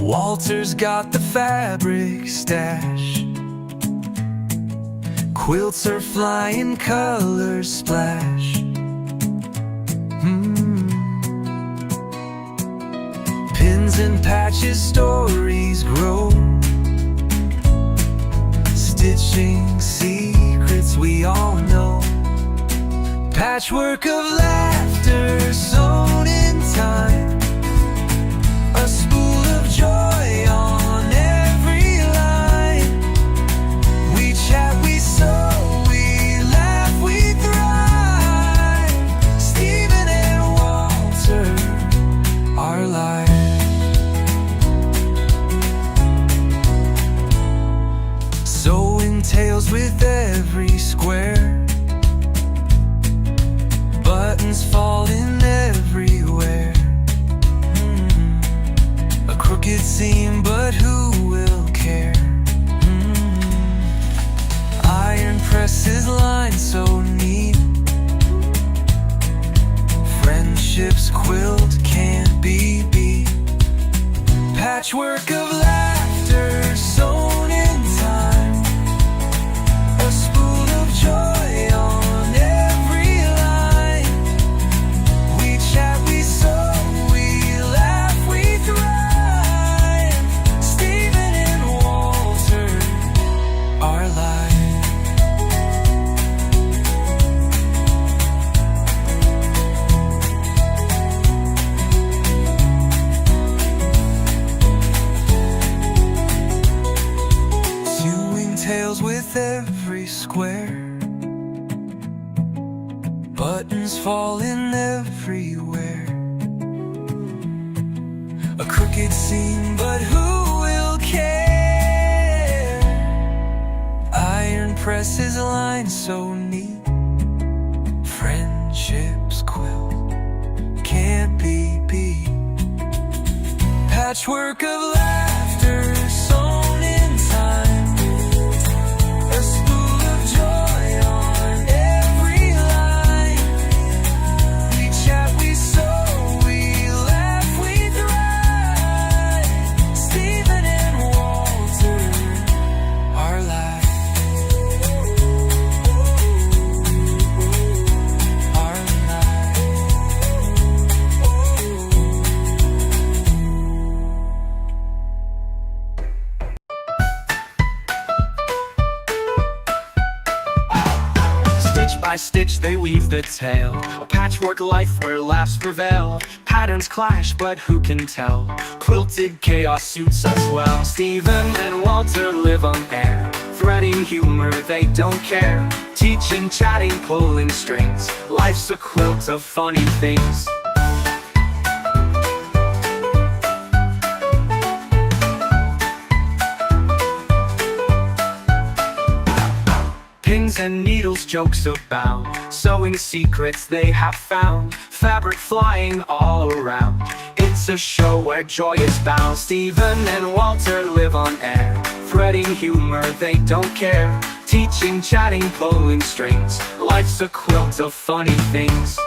Walter's got the fabric stash. Quilts are flying, colors splash. Pins and patches, stories grow. Stitching secrets we all know. Patchwork of laughter sewn in time. A spool of joy on every line. We chat, we sew, we laugh, we thrive. Stephen and Walter, our life. Sewing tales with every square. Buttons falling everywhere. A crooked seam, but who will care? Iron presses line so neat. Friendship's quilt can't be beat. Patchwork of laughter sewn in time. A spool of joy on every line. We chat, we sew, we laugh, we thrive. Stephen and Walter, our life. Sewing tales with every square. Buttons falling everywhere. A crooked seam, but who will care? Iron presses line so neat. Friendship's quilt can't be beat. Patchwork of laughter sewn in time. A spool of joy on every line. We chat, we sew, we laugh, we thrive. Stephen and Walter, our life. Our life. Stitch by stitch they weave the tale. A patchwork life where laughs prevail. Patterns clash, but who can tell? Quilted chaos suits us well. Stephen and Walter live on air. Threading humor, they don't care. Teaching, chatting, pulling strings. Life's a quilt of funny things. Pins and needles, jokes abound. Sewing secrets they have found. Fabric flying all around. It's a show where joy is bound. Stephen and Walter live on air. Threading humor, they don't care. Teaching, chatting, pulling strings. Life's a quilt of funny things.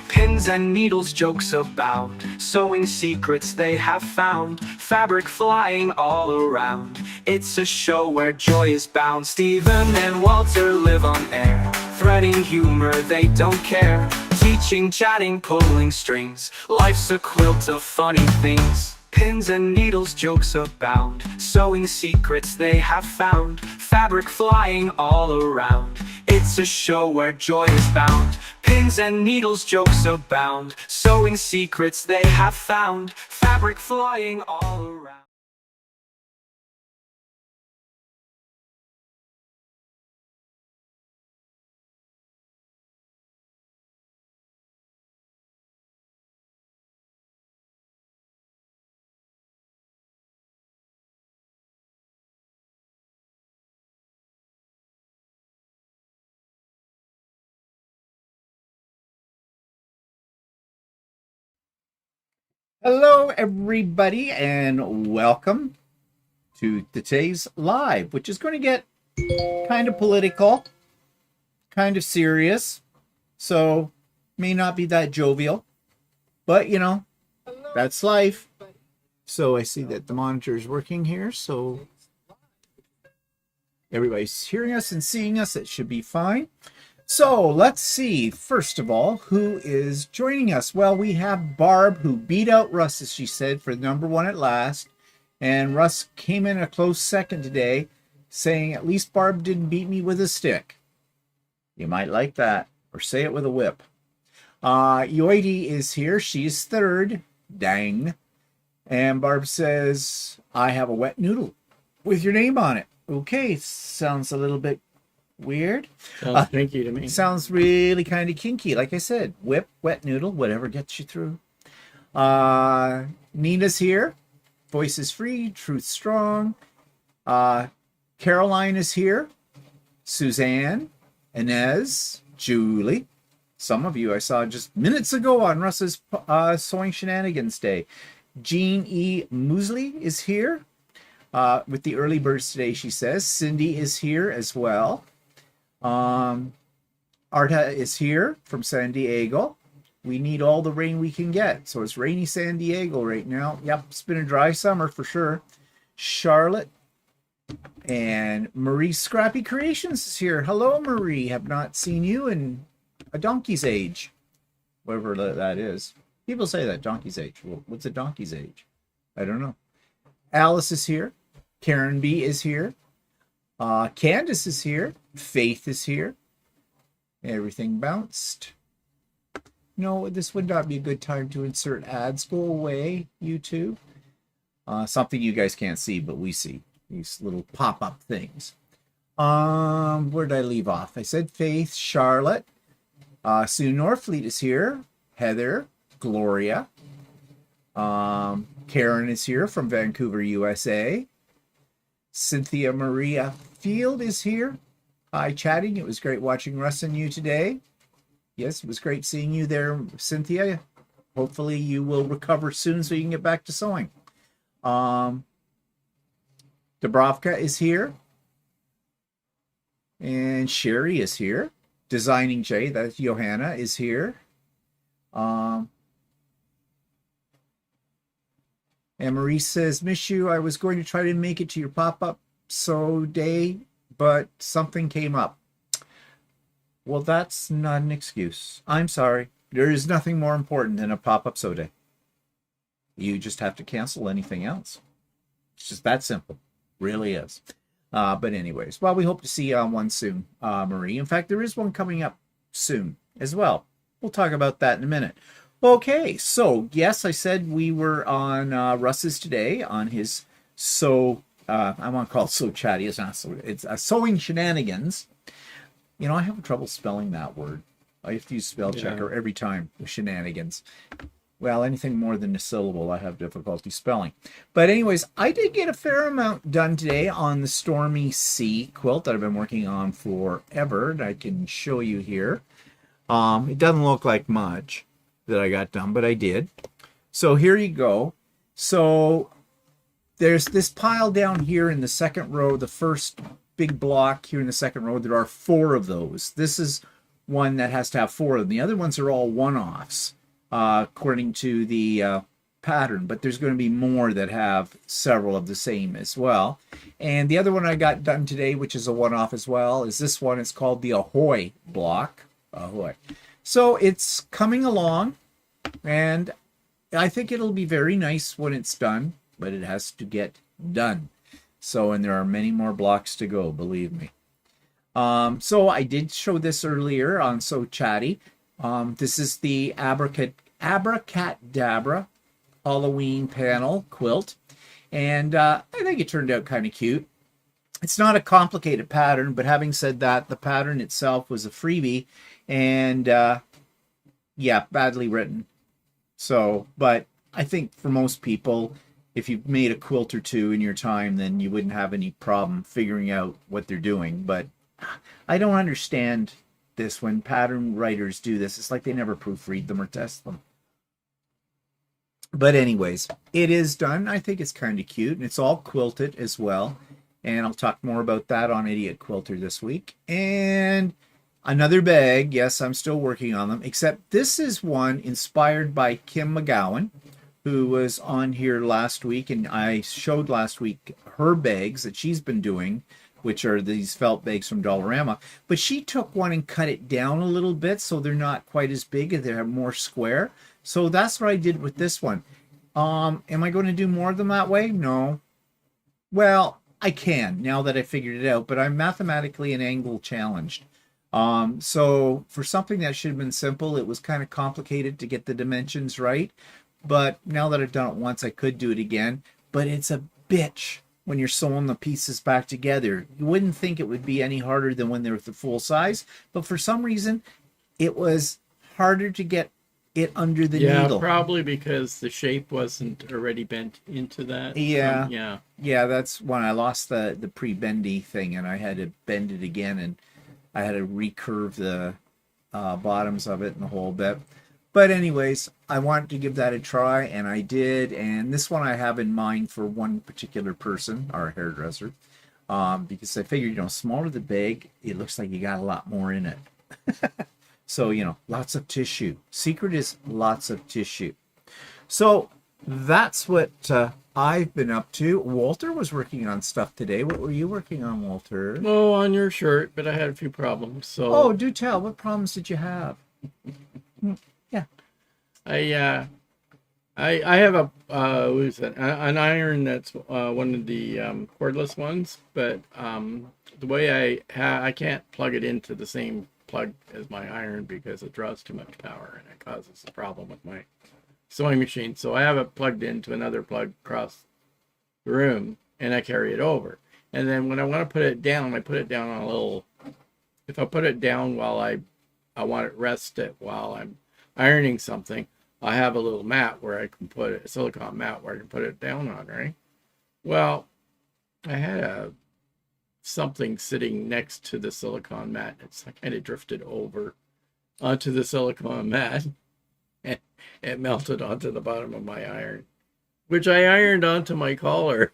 Pins and needles, jokes abound. Sewing secrets they have found. Fabric flying all around. It's a show where joy is bound. Stephen and Walter live on air. Threading humor, they don't care. Teaching, chatting, pulling strings. Life's a quilt of funny things. Pins and needles, jokes abound. Sewing secrets they have found. Fabric flying all around. It's a show where joy is bound. Pins and needles, jokes abound. Sewing secrets they have found. Fabric flying all around. Hello, everybody, and welcome to today's live, which is going to get kind of political, kind of serious, so may not be that jovial. But, you know, that's life. So I see that the monitor is working here. So everybody's hearing us and seeing us. It should be fine. So let's see, first of all, who is joining us. Well, we have Barb, who beat out Russ, as she said, for number one at last. And Russ came in a close second today, saying, at least Barb didn't beat me with a stick. You might like that, or say it with a whip. Yoidi is here. She's third. Dang. And Barb says, I have a wet noodle with your name on it. Okay, sounds a little bit weird. Sounds kinky to me. Sounds really kind of kinky. Like I said, whip, wet noodle, whatever gets you through. Nina's here. Voice is free, truth strong. Caroline is here. Suzanne, Inez, Julie. Some of you I saw just minutes ago on Russ's Sewing Shenanigans Day. Jean E. Moosley is here with the early birds today, she says. Cindy is here as well. Arta is here from San Diego. We need all the rain we can get. So it's rainy San Diego right now. Yep, it's been a dry summer for sure. Charlotte and Marie Scrappy Creations is here. Hello, Marie. Have not seen you in a donkey's age. Whatever that is. People say that, donkey's age. Well, what's a donkey's age? I don't know. Alice is here. Karen B is here. Candace is here. Faith is here. Everything bounced. No, this would not be a good time to insert ads. Go away, YouTube. Something you guys can't see, but we see. These little pop-up things. Where did I leave off? I said Faith, Charlotte. Sue Norfleet is here. Heather, Gloria. Karen is here from Vancouver, USA. Cynthia Maria Field is here. Hi, chatting. It was great watching Russ and you today. Yes, it was great seeing you there, Cynthia. Hopefully you will recover soon so you can get back to sewing. Dubrovka is here. And Sherry is here. Designing J, that's Johanna, is here. And Marie says, miss you. I was going to try to make it to your pop-up sew day, but something came up. Well, that's not an excuse. I'm sorry. There is nothing more important than a pop-up sew day. You just have to cancel anything else. It's just that simple. Really is. But anyways, well, we hope to see you on one soon, Marie. In fact, there is one coming up soon as well. We'll talk about that in a minute. Okay, so yes, I said we were on Russ's today on his I want to call it so chatty. It's not so. It's sewing shenanigans. You know, I have trouble spelling that word. I have to use spell checker every time with shenanigans. Well, anything more than a syllable, I have difficulty spelling. But anyways, I did get a fair amount done today on the Stormy Sea quilt that I've been working on forever. And I can show you here. It doesn't look like much that I got done, but I did. So here you go. So there's this pile down here in the second row, the first big block here in the second row. There are 4 of those. This is one that has to have 4 of them. The other ones are all one-offs according to the pattern, but there's going to be more that have several of the same as well. And the other one I got done today, which is a one-off as well, is this one. It's called the Ahoy block. Ahoy. So it's coming along, and I think it'll be very nice when it's done, but it has to get done. So, and there are many more blocks to go, believe me. So I did show this earlier on So Chatty. This is the Abracadabra Halloween panel quilt. And I think it turned out kind of cute. It's not a complicated pattern, but having said that, the pattern itself was a freebie. And yeah, badly written. So, but I think for most people, if you've made a quilt or two in your time, then you wouldn't have any problem figuring out what they're doing. But I don't understand this when pattern writers do this. It's like they never proofread them or test them. But anyways, it is done. I think it's kind of cute, and it's all quilted as well. And I'll talk more about that on Idiot Quilter this week. And Another bag. Yes, I'm still working on them, except this is one inspired by Kim McGowan, who was on here last week, and I showed last week her bags that she's been doing, which are these felt bags from Dollarama. But she took one and cut it down a little bit so they're not quite as big, and they're more square. So that's what I did with this one. Am I going to do more of them that way? No. Well, I can now that I figured it out, but I'm mathematically and angle challenged. So for something that should have been simple, it was kind of complicated to get the dimensions right. But now that I've done it once, I could do it again. But it's a bitch when you're sewing the pieces back together. You wouldn't think it would be any harder than when they're the full size, but for some reason, it was harder to get it under the needle. Yeah, probably because the shape wasn't already bent into that. Yeah. Yeah, that's when I lost the pre-bendy thing, and I had to bend it again, and I had to recurve the bottoms of it and the whole bit. But anyways, I wanted to give that a try, and I did. And this one I have in mind for one particular person, our hairdresser, because I figured, smaller the bag, it looks like you got a lot more in it. So, lots of tissue. Secret is lots of tissue. So that's what I've been up to. Walter was working on stuff today. What were you working on, Walter? Oh, on your shirt, but I had a few problems. So. Oh, do tell. What problems did you have? Yeah. I have an iron that's one of the cordless ones, but the way I can't plug it into the same plug as my iron because it draws too much power and it causes a problem with my sewing machine. So I have it plugged into another plug across the room, and I carry it over. And then when I want to put it down, I put it down on a little. If I put it down while I want it rested while I'm ironing something, I have a little mat where I can put it, a silicone mat where I can put it down on, right? Well, I had something sitting next to the silicone mat. It's kind of drifted over onto the silicone mat, and it melted onto the bottom of my iron, which I ironed onto my collar.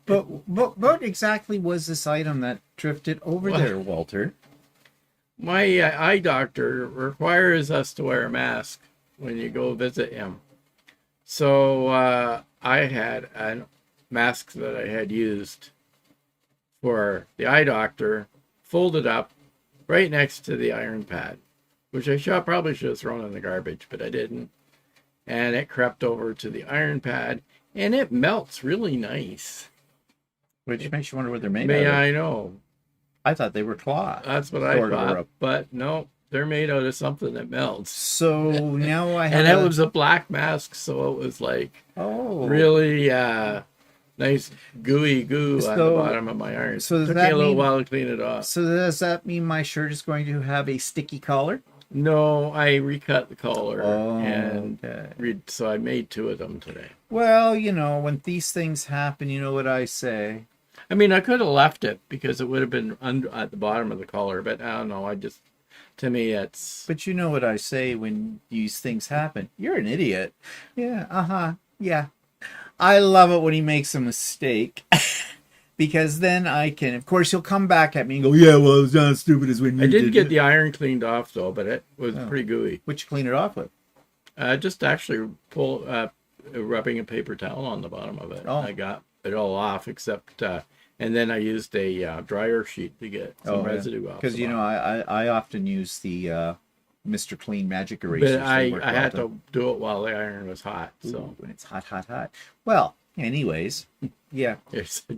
But what exactly was this item that drifted over there, Walter? My eye doctor requires us to wear a mask when you go visit him. So I had a mask that I had used for the eye doctor folded up right next to the iron pad, which I probably should have thrown in the garbage, but I didn't. And it crept over to the iron pad, and it melts really nice. Which makes you wonder what they're made May out of. I know. I thought they were cloth. That's what I thought, but no, they're made out of something that melts. So now I have and it was a black mask, so it was like really nice gooey goo on the bottom of my iron. So it took me a little while to clean it off. So does that mean my shirt is going to have a sticky collar? No, I recut the collar, so I made 2 of them today. Well, when these things happen, you know what I say. I mean, I could have left it because it would have been at the bottom of the collar, but I don't know. To me, it's... But you know what I say when these things happen. You're an idiot. Yeah, yeah. I love it when he makes a mistake. Because then I can, of course, he'll come back at me and go, yeah, well, it's not as stupid as when you did. I did get the iron cleaned off, though, but it was pretty gooey. What'd you clean it off with? Just actually rubbing a paper towel on the bottom of it. Oh. I got it all off, except, and then I used a dryer sheet to get some residue off. Because, I often use the Mr. Clean Magic Eraser. But I had to do it while the iron was hot. So when it's hot. Well, anyways, yeah.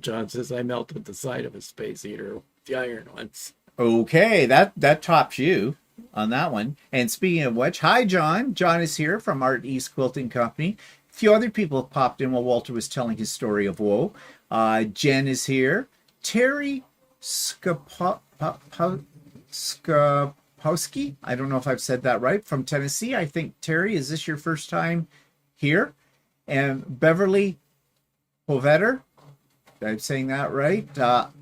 John says I melted the side of a space heater with the iron once. Okay, that tops you on that one. And speaking of which, hi, John. John is here from Art East Quilting Company. A few other people have popped in while Walter was telling his story of woe. Jen is here. Terry Skopowski, I don't know if I've said that right, from Tennessee. I think, Terry, is this your first time here? And Beverly Hovetter, I'm saying that right.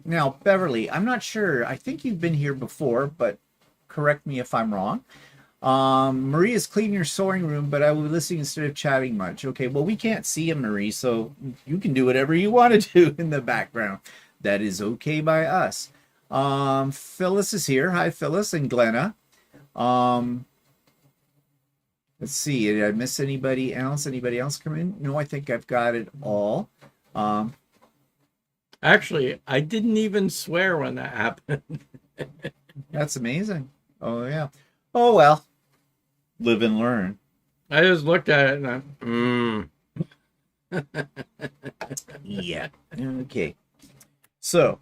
Now, Beverly, I'm not sure. I think you've been here before, but correct me if I'm wrong. Maria's cleaning your sewing room, but I will be listening instead of chatting much. Okay, well, we can't see you, Marie, so you can do whatever you want to do in the background. That is okay by us. Phyllis is here. Hi, Phyllis and Glenna. Let's see. Did I miss anybody else? Anybody else come in? No, I think I've got it all. Actually, I didn't even swear when that happened. That's amazing. Oh, yeah. Oh, well. Live and learn. I just looked at it and Yeah. Okay. So,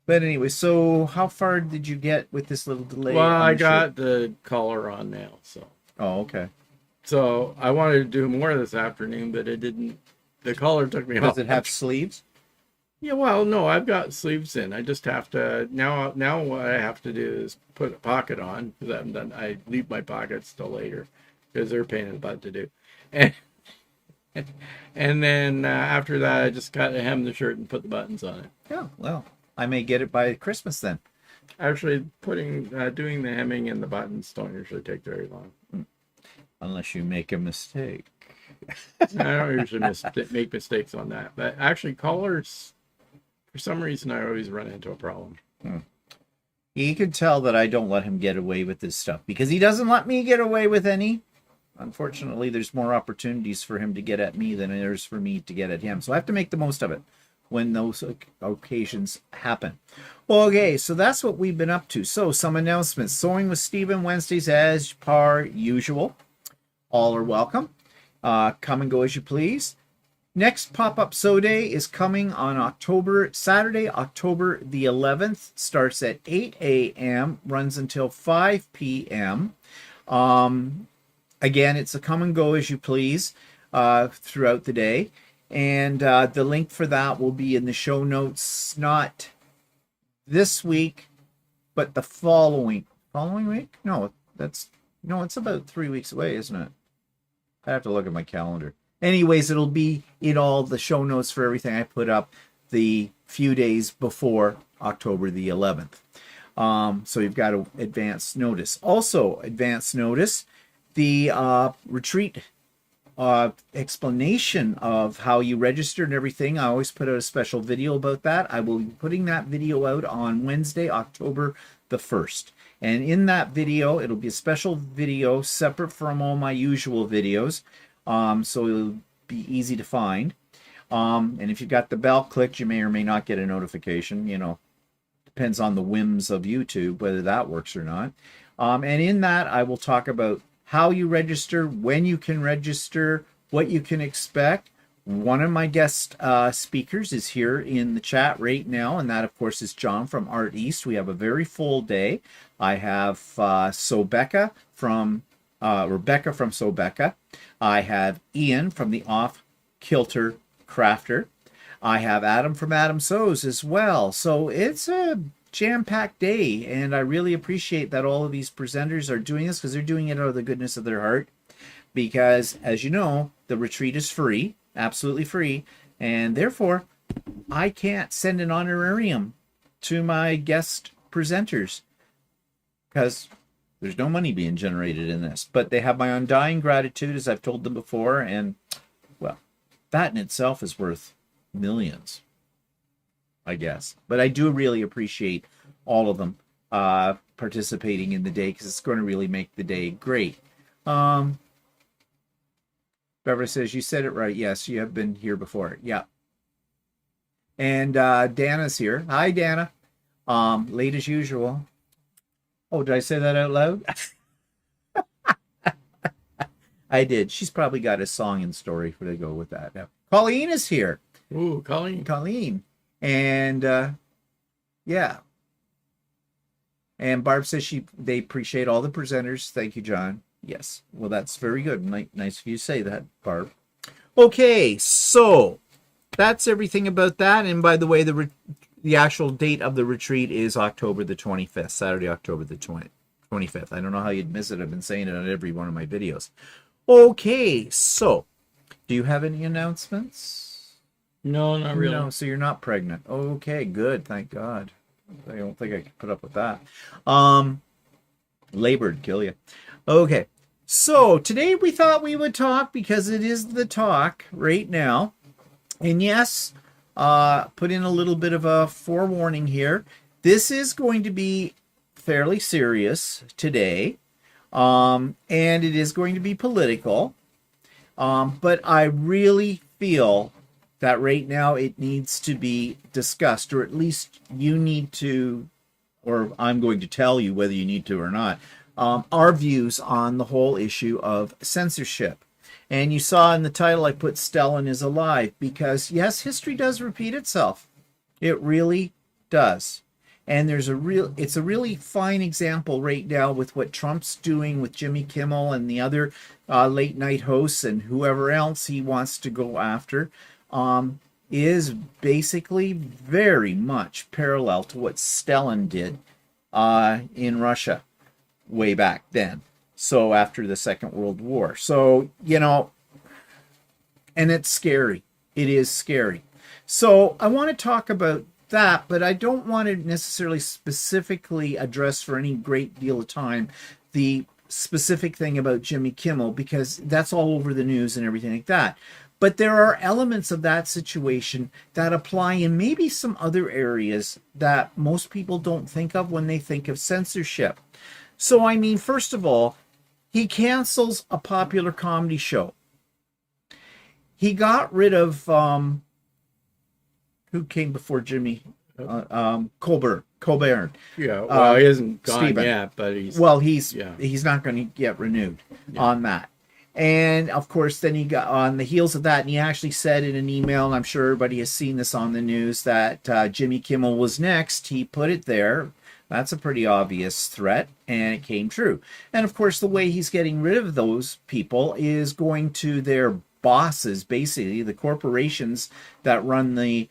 but anyway, so how far did you get with this little delay? well, on I the got shirt? the collar on now, so. Oh, okay. So I wanted to do more this afternoon, but it didn't. The collar took me off. Does it have sleeves? Yeah, well, no, I've got sleeves in. I just have to now. Now what I have to do is put a pocket on because I haven't done. I leave my pockets till later because they're a pain in the butt to do, and then after that, I just got to hem the shirt and put the buttons on it. Yeah. Well, I may get it by Christmas then. Actually, doing the hemming and the buttons don't usually take very long. Unless you make a mistake. I don't usually make mistakes on that, but actually, collars. For some reason, I always run into a problem. You can tell that I don't let him get away with this stuff because he doesn't let me get away with any. Unfortunately, there's more opportunities for him to get at me than there is for me to get at him. So I have to make the most of it when those occasions happen. Okay, so that's what we've been up to. So some announcements. Sewing with Stephen Wednesdays as per usual. All are welcome. Come and go as you please. Next pop-up sew day is coming on Saturday, October the 11th. Starts at 8 a.m., runs until 5 p.m. Again, it's a come and go as you please throughout the day. And the link for that will be in the show notes, not this week, but the following week? No, it's about 3 weeks away, isn't it? I have to look at my calendar. Anyways, it'll be in all the show notes for everything I put up the few days before October the 11th. So you've got to advance notice. Also, advance notice, the retreat explanation of how you register and everything. I always put out a special video about that. I will be putting that video out on Wednesday, October the 1st. And in that video, it'll be a special video separate from all my usual videos. So it'll be easy to find. And if you've got the bell clicked, you may or may not get a notification. Depends on the whims of YouTube, whether that works or not. And in that, I will talk about how you register, when you can register, what you can expect. One of my guest speakers is here in the chat right now, and that, of course, is John from Art East. We have a very full day. I have Rebecca from Sobecca. I have Ian from the Off Quilter Crafter. I have Adam from Adam Sews as well. So it's a jam-packed day, and I really appreciate that all of these presenters are doing this because they're doing it out of the goodness of their heart. Because, as you know, the retreat is free, absolutely free, and therefore I can't send an honorarium to my guest presenters because there's no money being generated in this. But they have my undying gratitude, as I've told them before, and, well, that in itself is worth millions, I guess. But I do really appreciate all of them participating in the day because it's going to really make the day great. Beverly says, you said it right. Yes, you have been here before. Yeah. And Dana's here. Hi, Dana. Late as usual. Oh, did I say that out loud? I did. She's probably got a song and story for to go with that. Yeah. Colleen is here. Ooh, Colleen. And yeah. And Barb says they appreciate all the presenters. Thank you, John. Yes. Well, that's very good. Nice of you to say that, Barb. Okay, so that's everything about that. And by the way, the actual date of the retreat is October the 25th, Saturday, October the 25th. I don't know how you'd miss it. I've been saying it on every one of my videos. Okay, so do you have any announcements? No, not really. No, so you're not pregnant. Okay, good. Thank God. I don't think I can put up with that. Labored kill you. Okay, so today we thought we would talk because it is the talk right now. And yes, put in a little bit of a forewarning here. This is going to be fairly serious today, and it is going to be political. But I really feel that right now it needs to be discussed, or at least you need to, or I'm going to tell you whether you need to or not, our views on the whole issue of censorship. And you saw in the title I put Stalin is alive, because yes, history does repeat itself. It really does. And it's a really fine example right now with what Trump's doing with Jimmy Kimmel and the other late night hosts and whoever else he wants to go after, is basically very much parallel to what Stalin did in Russia way back then. So after the Second World War. So, and it's scary. It is scary. So I want to talk about that, but I don't want to necessarily specifically address for any great deal of time the specific thing about Jimmy Kimmel, because that's all over the news and everything like that. But there are elements of that situation that apply in maybe some other areas that most people don't think of when they think of censorship. So, I mean, first of all, he cancels a popular comedy show. He got rid of, who came before Jimmy? Colbert. Yeah, well, he hasn't gone Stephen. yet, but he's not going to get renewed on that. And of course, then he got on the heels of that, and he actually said in an email, and I'm sure everybody has seen this on the news, that Jimmy Kimmel was next. He put it there. That's a pretty obvious threat, and it came true. And of course, the way he's getting rid of those people is going to their bosses, basically the corporations that run the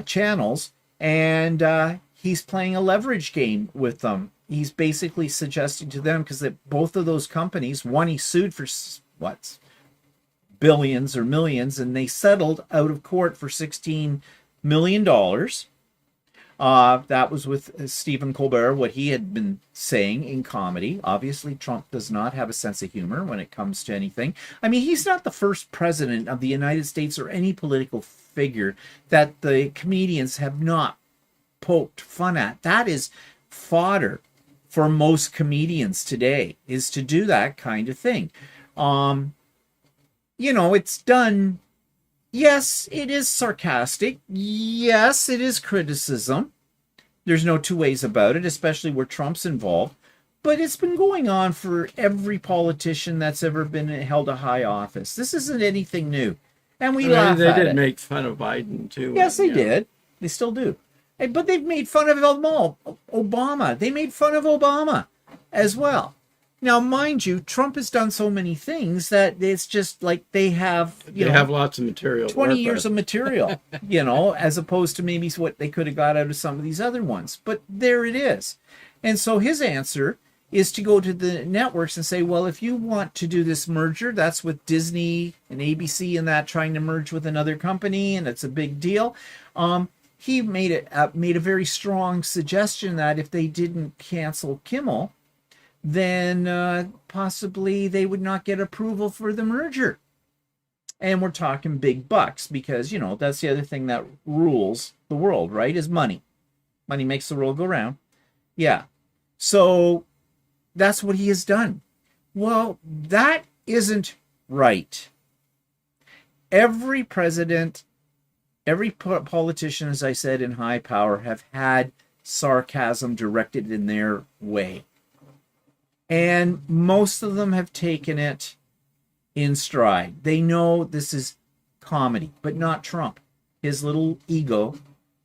channels, and he's playing a leverage game with them. He's basically suggesting to them, because both of those companies, one he sued for billions or millions, and they settled out of court for $16 million. That was with Stephen Colbert, what he had been saying in comedy. Obviously, Trump does not have a sense of humor when it comes to anything. I mean, he's not the first president of the United States or any political figure that the comedians have not poked fun at. That is fodder for most comedians today, is to do that kind of thing. It's done. Yes, it is sarcastic. Yes, it is criticism. There's no two ways about it, especially where Trump's involved. But it's been going on for every politician that's ever been held a high office. This isn't anything new. And we laugh at it. They did make fun of Biden, too. Yes, they did. They still do. But they've made fun of them all. Obama. They made fun of Obama as well. Now, mind you, Trump has done so many things that it's just like they have, they have lots of material. 20 years of material, as opposed to maybe what they could have got out of some of these other ones. But there it is. And so his answer is to go to the networks and say, well, if you want to do this merger, that's with Disney and ABC and that trying to merge with another company, and it's a big deal. He made a very strong suggestion that if they didn't cancel Kimmel, then possibly they would not get approval for the merger. And we're talking big bucks, because, that's the other thing that rules the world, right, is money. Money makes the world go round. Yeah. So that's what he has done. Well, that isn't right. Every president, every politician, as I said, in high power, have had sarcasm directed in their way. And most of them have taken it in stride. They know this is comedy, but not Trump. His little ego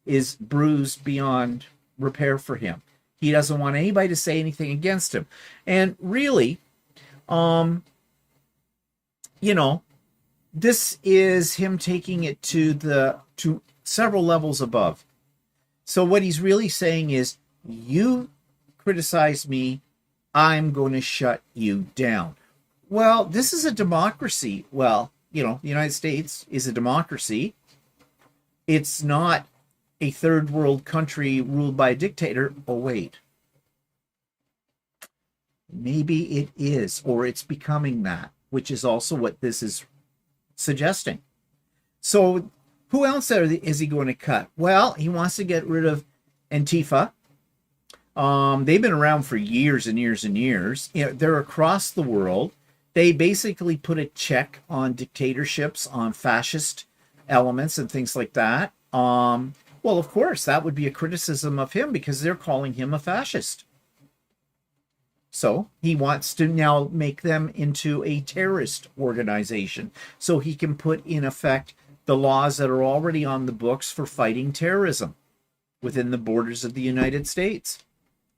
is bruised beyond repair for him. He doesn't want anybody to say anything against him. And really, this is him taking it to several levels above. So what he's really saying is, you criticize me, I'm going to shut you down. Well, this is a democracy. Well, the United States is a democracy. It's not a third world country ruled by a dictator. Oh, wait. Maybe it is, or it's becoming that, which is also what this is suggesting. So who else is he going to cut? Well, he wants to get rid of Antifa, They've been around for years and years and years. You know, they're across the world. They basically put a check on dictatorships, on fascist elements and things like that. Well, of course, that would be a criticism of him because they're calling him a fascist. So he wants to now make them into a terrorist organization so he can put in effect the laws that are already on the books for fighting terrorism within the borders of the United States.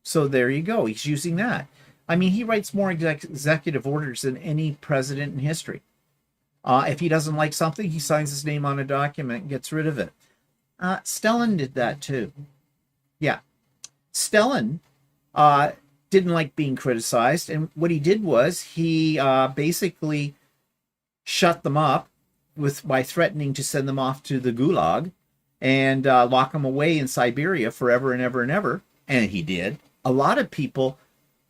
So there you go. He's using that. I mean, he writes more executive orders than any president in history. If he doesn't like something, he signs his name on a document and gets rid of it. Stalin did that too. Yeah. Stalin didn't like being criticized. And what he did was he basically shut them up by threatening to send them off to the Gulag and lock them away in Siberia forever and ever and ever. And he did. A lot of people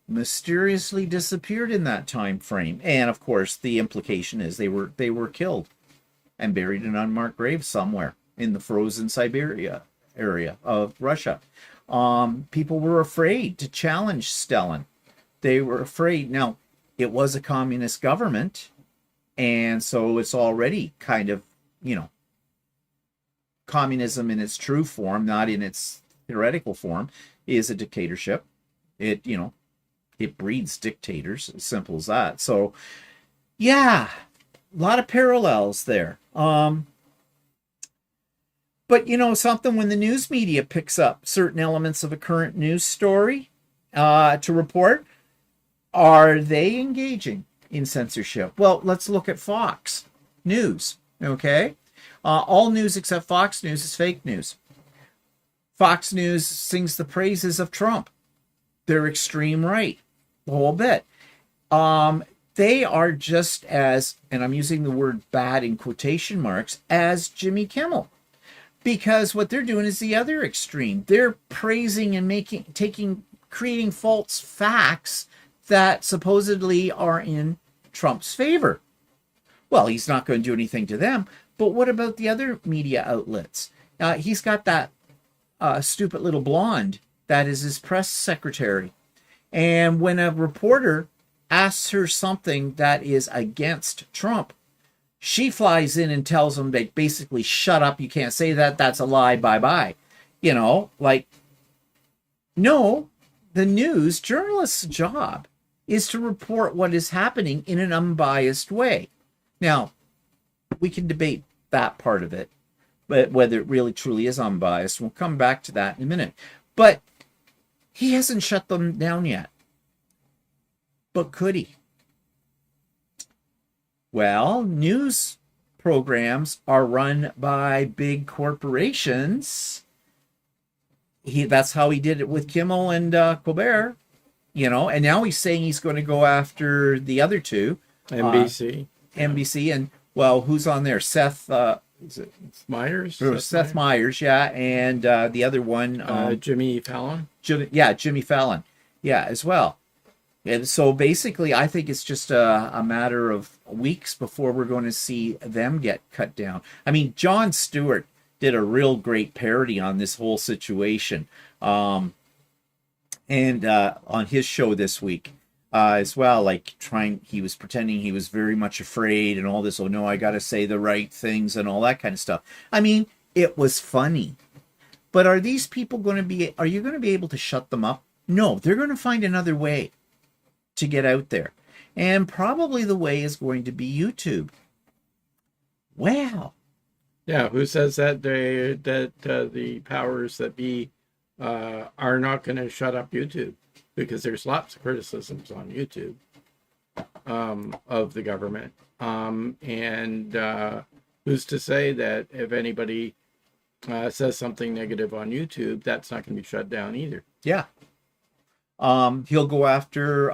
mysteriously disappeared in that time frame. And of course, the implication is they were killed and buried in unmarked graves somewhere in the frozen Siberia area of Russia. People were afraid to challenge Stalin. They were afraid. Now, it was a communist government, and so it's already kind of, you know, communism in its true form, not in its theoretical form, is a dictatorship. It, you know, it breeds dictators, as simple as that. So, yeah, a lot of parallels there. But, you know, something when the news media picks up certain elements of a current news story to report, are they engaging in censorship? Well, let's look at Fox News, okay? All news except Fox News is fake news. Fox News sings the praises of Trump. They're extreme right, the whole bit. They are just as, and I'm using the word bad in quotation marks, as Jimmy Kimmel. Because what they're doing is the other extreme. They're praising and creating false facts that supposedly are in Trump's favor. Well, he's not going to do anything to them. But what about the other media outlets? He's got that stupid little blonde that is his press secretary. And when a reporter asks her something that is against Trump, she flies in and tells them, they basically, shut up, you can't say that, that's a lie, bye-bye. You know, like, no, the news journalist's job is to report what is happening in an unbiased way. Now, we can debate that part of it, but whether it really truly is unbiased, we'll come back to that in a minute. But he hasn't shut them down yet. But could he? Well, news programs are run by big corporations. That's how he did it with Kimmel and Colbert, you know, and now he's saying he's going to go after the other two. NBC. NBC, and, well, who's on there? Seth, is it Myers? Seth Meyers, yeah, and the other one. Jimmy Fallon? Jimmy Fallon, yeah, as well. And so basically, I think it's just a matter of weeks before we're going to see them get cut down. I mean, Jon Stewart did a real great parody on this whole situation, and on his show this week as well. Like he was pretending he was very much afraid and all this. Oh no, I got to say the right things and all that kind of stuff. I mean, it was funny, but are these people going to be? Are you going to be able to shut them up? No, they're going to find another way to get out there, and probably the way is going to be YouTube. Wow. Yeah, who says that the powers that be are not going to shut up YouTube? Because there's lots of criticisms on YouTube of the government, and who's to say that if anybody says something negative on YouTube, that's not going to be shut down either? Yeah. He'll go after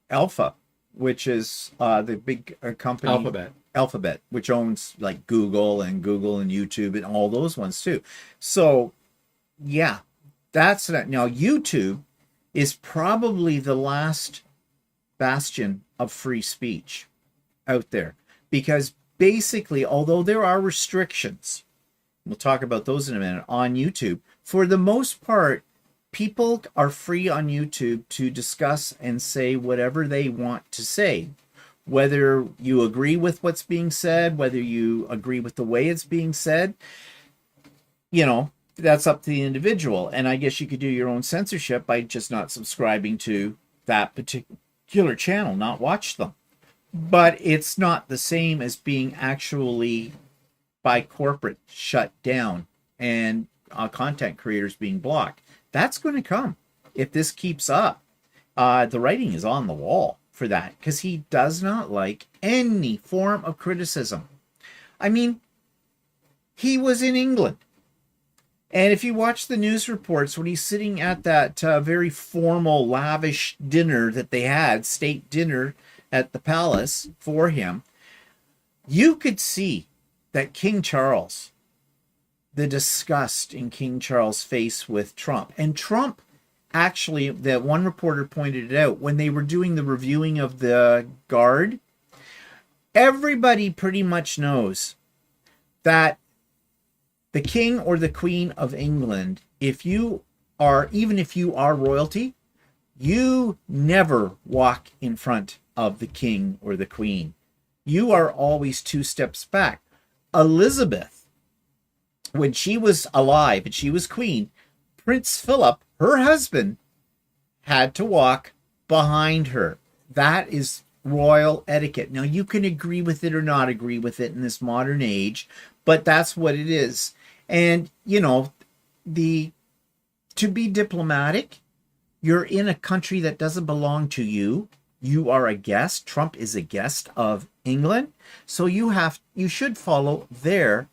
Alpha, which is the big company. Alphabet, which owns like Google and YouTube and all those ones too. So, yeah, that's that. Now, YouTube is probably the last bastion of free speech out there, because basically, although there are restrictions, we'll talk about those in a minute, on YouTube, for the most part, people are free on YouTube to discuss and say whatever they want to say. Whether you agree with what's being said, whether you agree with the way it's being said, you know, that's up to the individual. And I guess you could do your own censorship by just not subscribing to that particular channel, not watch them. But it's not the same as being actually by corporate shut down and content creators being blocked. That's going to come if this keeps up. The writing is on the wall for that, because he does not like any form of criticism. I mean, he was in England. And if you watch the news reports, when he's sitting at that very formal, lavish dinner that they had, state dinner at the palace for him, you could see that King Charles, the disgust in King Charles' face with Trump. And Trump, actually, that one reporter pointed it out, when they were doing the reviewing of the guard, everybody pretty much knows that the king or the queen of England, even if you are royalty, you never walk in front of the king or the queen. You are always 2 steps back. Elizabeth, when she was alive and she was queen, Prince Philip, her husband, had to walk behind her. That is royal etiquette. Now, you can agree with it or not agree with it in this modern age, but that's what it is. And, you know, to be diplomatic, you're in a country that doesn't belong to you. You are a guest. Trump is a guest of England. So you should follow their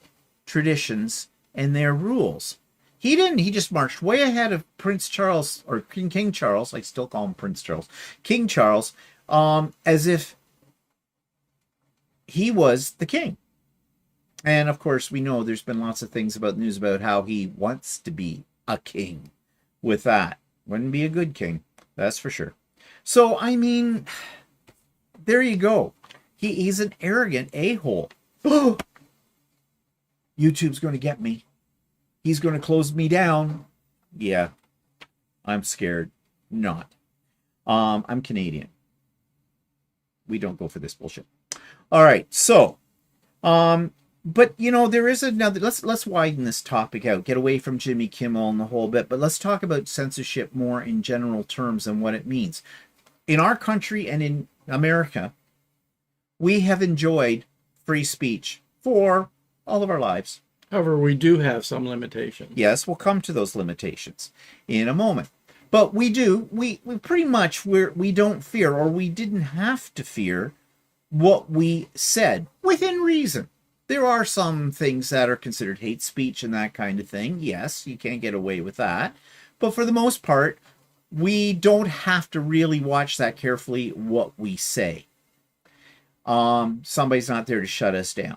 traditions and their rules. He didn't. He just marched way ahead of Prince Charles, or King Charles. I still call him Prince Charles. King Charles, as if he was the king. And of course, we know there's been lots of things about news about how he wants to be a king with that. Wouldn't be a good king, that's for sure. So, I mean, there you go. He's an arrogant a-hole. YouTube's going to get me. He's going to close me down. Yeah, I'm scared. Not. I'm Canadian. We don't go for this bullshit. All right, so, but, you know, there is another, let's widen this topic out, get away from Jimmy Kimmel and the whole bit, but let's talk about censorship more in general terms and what it means. In our country and in America, we have enjoyed free speech for all of our lives. However, we do have some limitations. Yes, we'll come to those limitations in a moment. But we pretty much, we don't fear, or we didn't have to fear what we said within reason. There are some things that are considered hate speech and that kind of thing. Yes, you can't get away with that. But for the most part, we don't have to really watch that carefully what we say. Somebody's not there to shut us down.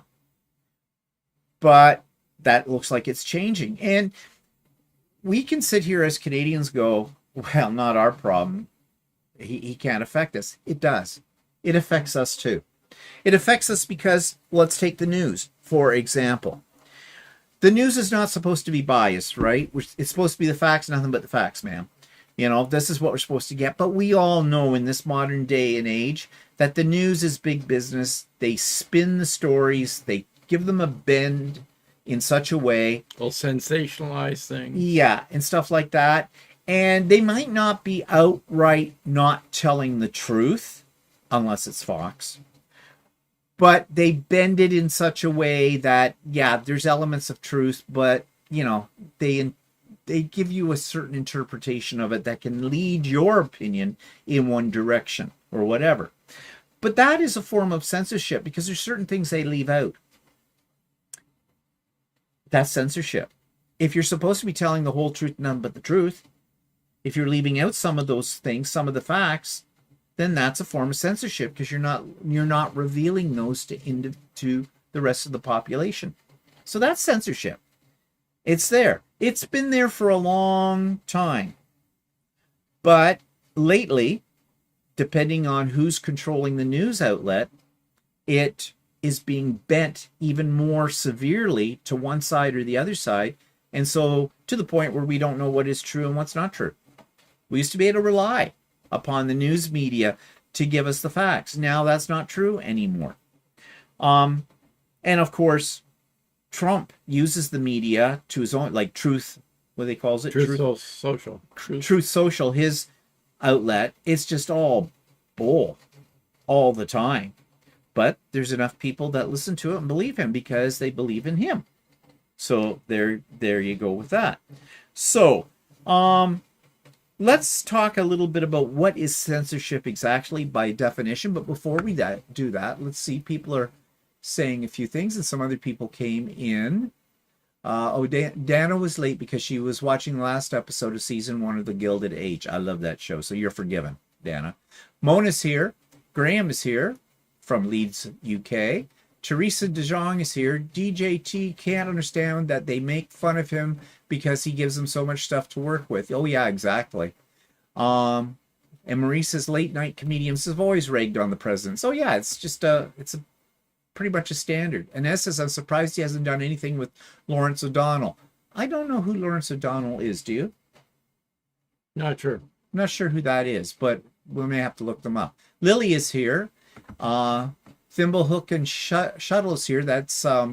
But that looks like it's changing. And we can sit here as Canadians go, well, not our problem. He can't affect us. It does. It affects us too. It affects us because, let's take the news, for example. The news is not supposed to be biased, right? It's supposed to be the facts, nothing but the facts, ma'am. You know, this is what we're supposed to get. But we all know in this modern day and age that the news is big business. They spin the stories. They give them a bend in such a way. They'll sensationalize things. Yeah, and stuff like that. And they might not be outright not telling the truth, unless it's Fox. But they bend it in such a way that, yeah, there's elements of truth, but, you know, they give you a certain interpretation of it that can lead your opinion in one direction or whatever. But that is a form of censorship because there's certain things they leave out. That's censorship. If you're supposed to be telling the whole truth, none but the truth, if you're leaving out some of those things, some of the facts, then that's a form of censorship because you're not revealing those to the rest of the population. So that's censorship. It's there. It's been there for a long time. But lately, depending on who's controlling the news outlet, it is being bent even more severely to one side or the other side And so to the point where we don't know what is true and what's not true. We used to be able to rely upon the news media to give us the facts. Now that's not true anymore. And of course, Trump uses the media to his own, like Truth, what they calls it? Social. Truth Social, his outlet. It's just all bull all the time. But there's enough people that listen to it and believe him because they believe in him. So there you go with that. So let's talk a little bit about what is censorship exactly by definition. But before we do that, let's see. People are saying a few things, and some other people came in. Dana was late because she was watching the last episode of season 1 of The Gilded Age. I love that show, so you're forgiven, Dana. Mona's here. Graham is here from Leeds, UK. Teresa De Jong is here. DJT can't understand that they make fun of him because he gives them so much stuff to work with. Oh yeah, exactly. And Marie says late night comedians have always ragged on the president. So yeah, it's a pretty much a standard. And S says, I'm surprised he hasn't done anything with Lawrence O'Donnell. I don't know who Lawrence O'Donnell is, do you? Not sure. I'm not sure who that is, but we may have to look them up. Lily is here. Thimblehook and Shuttle is here. That's I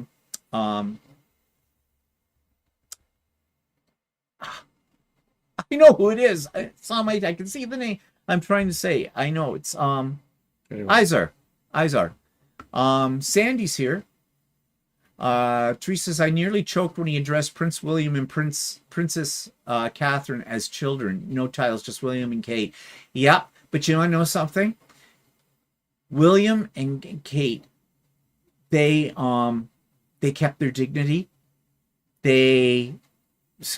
know who it is. It's on I can see the name. I'm trying to say. I know it's Izar. Sandy's here. Teresa says, I nearly choked when he addressed Prince William and Princess Catherine as children. No titles, just William and Kate. Yep, but you want to know something? William and Kate, they kept their dignity. They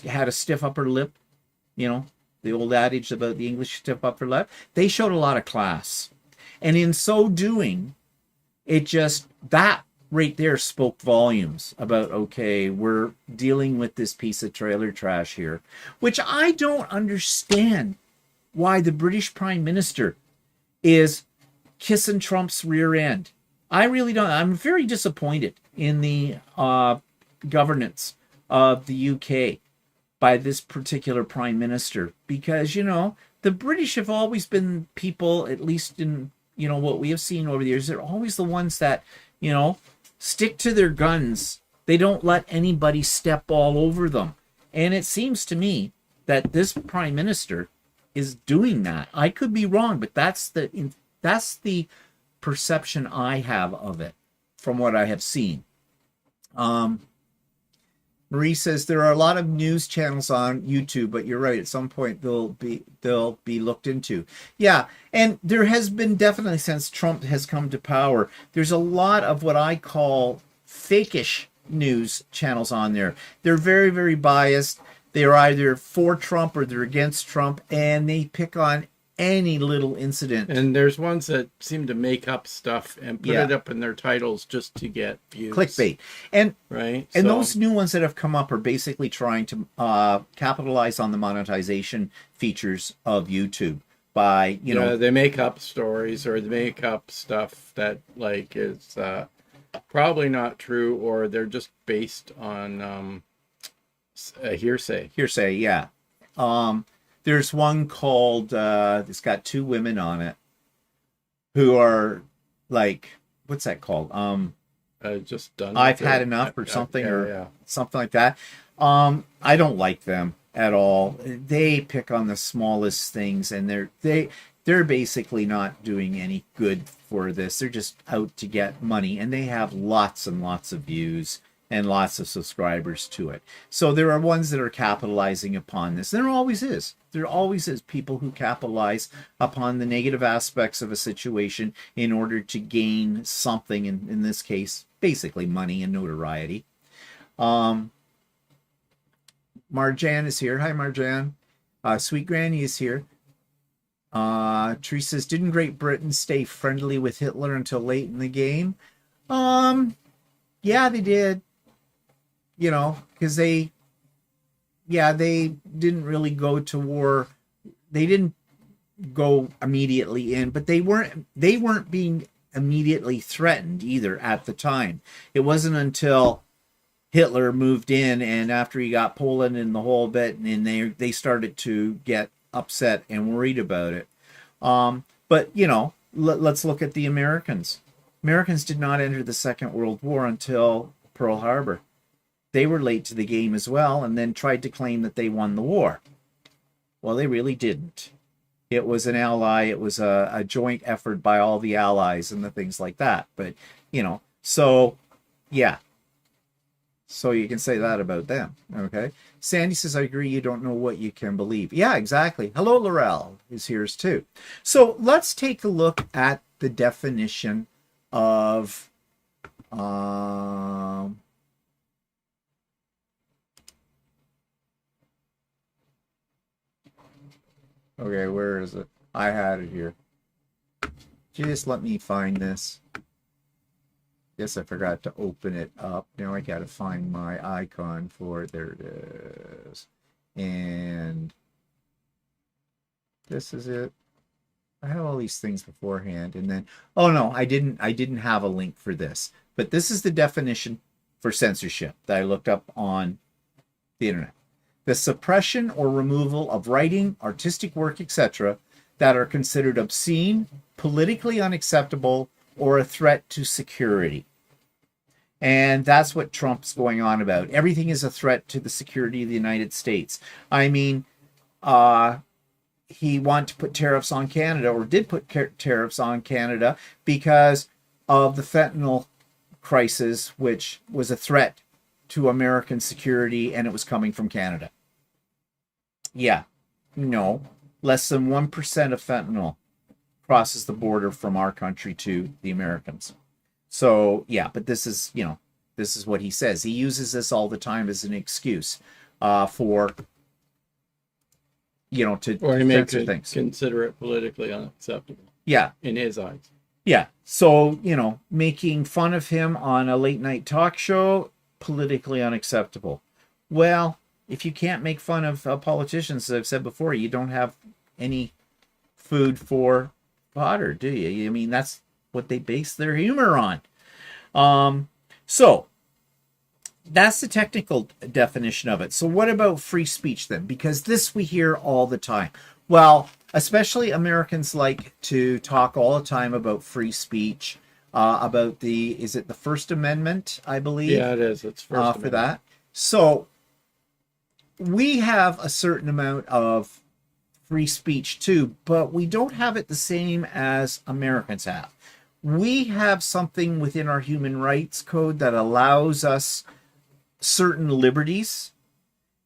had a stiff upper lip. You know, the old adage about the English stiff upper lip. They showed a lot of class. And in so doing, that right there spoke volumes about, okay, we're dealing with this piece of trailer trash here, which I don't understand why the British Prime Minister is kissing Trump's rear end. I really don't. I'm very disappointed in the governance of the UK by this particular Prime Minister because, you know, the British have always been people, at least in, you know, what we have seen over the years, they're always the ones that, you know, stick to their guns. They don't let anybody step all over them. And it seems to me that this Prime Minister is doing that. I could be wrong, but that's the perception I have of it from what I have seen. Marie says there are a lot of news channels on YouTube, but you're right. At some point they'll be looked into. Yeah, and there has been definitely since Trump has come to power, there's a lot of what I call fakish news channels on there. They're very, very biased. They're either for Trump or they're against Trump, and they pick on any little incident. And there's ones that seem to make up stuff and put it up in their titles just to get views. Clickbait. And right. And those new ones that have come up are basically trying to capitalize on the monetization features of YouTube by, you know, they make up stories or they make up stuff that like is probably not true, or they're just based on hearsay. Hearsay, yeah. There's one called, it's got two women on it who are like, what's that called? Just done. I've had enough or something, something like that. I don't like them at all. They pick on the smallest things, and they're basically not doing any good for this. They're just out to get money, and they have lots and lots of views and lots of subscribers to it. So there are ones that are capitalizing upon this. There always is. There always is people who capitalize upon the negative aspects of a situation in order to gain something, in this case, basically money and notoriety. Marjan is here. Hi, Marjan. Sweet Granny is here. Teresa says, didn't Great Britain stay friendly with Hitler until late in the game? Yeah, they did. You know, because they didn't really go to war. They didn't go immediately in, but they weren't being immediately threatened either at the time. It wasn't until Hitler moved in, and after he got Poland and the whole bit, and they started to get upset and worried about it. But you know, let's look at the Americans. Americans did not enter the Second World War until Pearl Harbor. They were late to the game as well, and then tried to claim that they won the war. Well, they really didn't. It was an ally. It was a joint effort by all the allies and the things like that. But, you know, so, yeah. So you can say that about them, okay? Sandy says, I agree, you don't know what you can believe. Yeah, exactly. Hello, Laurel is here too. So let's take a look at the definition of... okay, where is it? I had it here. Just let me find this. Guess I forgot to open it up. Now I gotta find my icon for it. There it is. And this is it. I have all these things beforehand, and then oh no, I didn't have a link for this. But this is the definition for censorship that I looked up on the internet. The suppression or removal of writing, artistic work, etc., that are considered obscene, politically unacceptable, or a threat to security. And that's what Trump's going on about. Everything is a threat to the security of the United States. I mean, he wanted to put tariffs on Canada, or did put tariffs on Canada, because of the fentanyl crisis, which was a threat to American security, and it was coming from Canada. Yeah, no, less than 1% of fentanyl crosses the border from our country to the Americans. So, yeah, but this is, you know, this is what he says. He uses this all the time as an excuse for, you know, to censor things. Consider it politically unacceptable. Yeah. In his eyes. Yeah. So, you know, making fun of him on a late night talk show, politically unacceptable. Well, if you can't make fun of politicians, as I've said before, you don't have any food for fodder, do you? I mean, that's what they base their humor on. So that's the technical definition of it. So what about free speech then? Because this we hear all the time. Well, especially Americans like to talk all the time about free speech, about is it the First Amendment, I believe? Yeah, it is. It's First Amendment. For that. So we have a certain amount of free speech too, but we don't have it the same as Americans have. We have something within our human rights code that allows us certain liberties,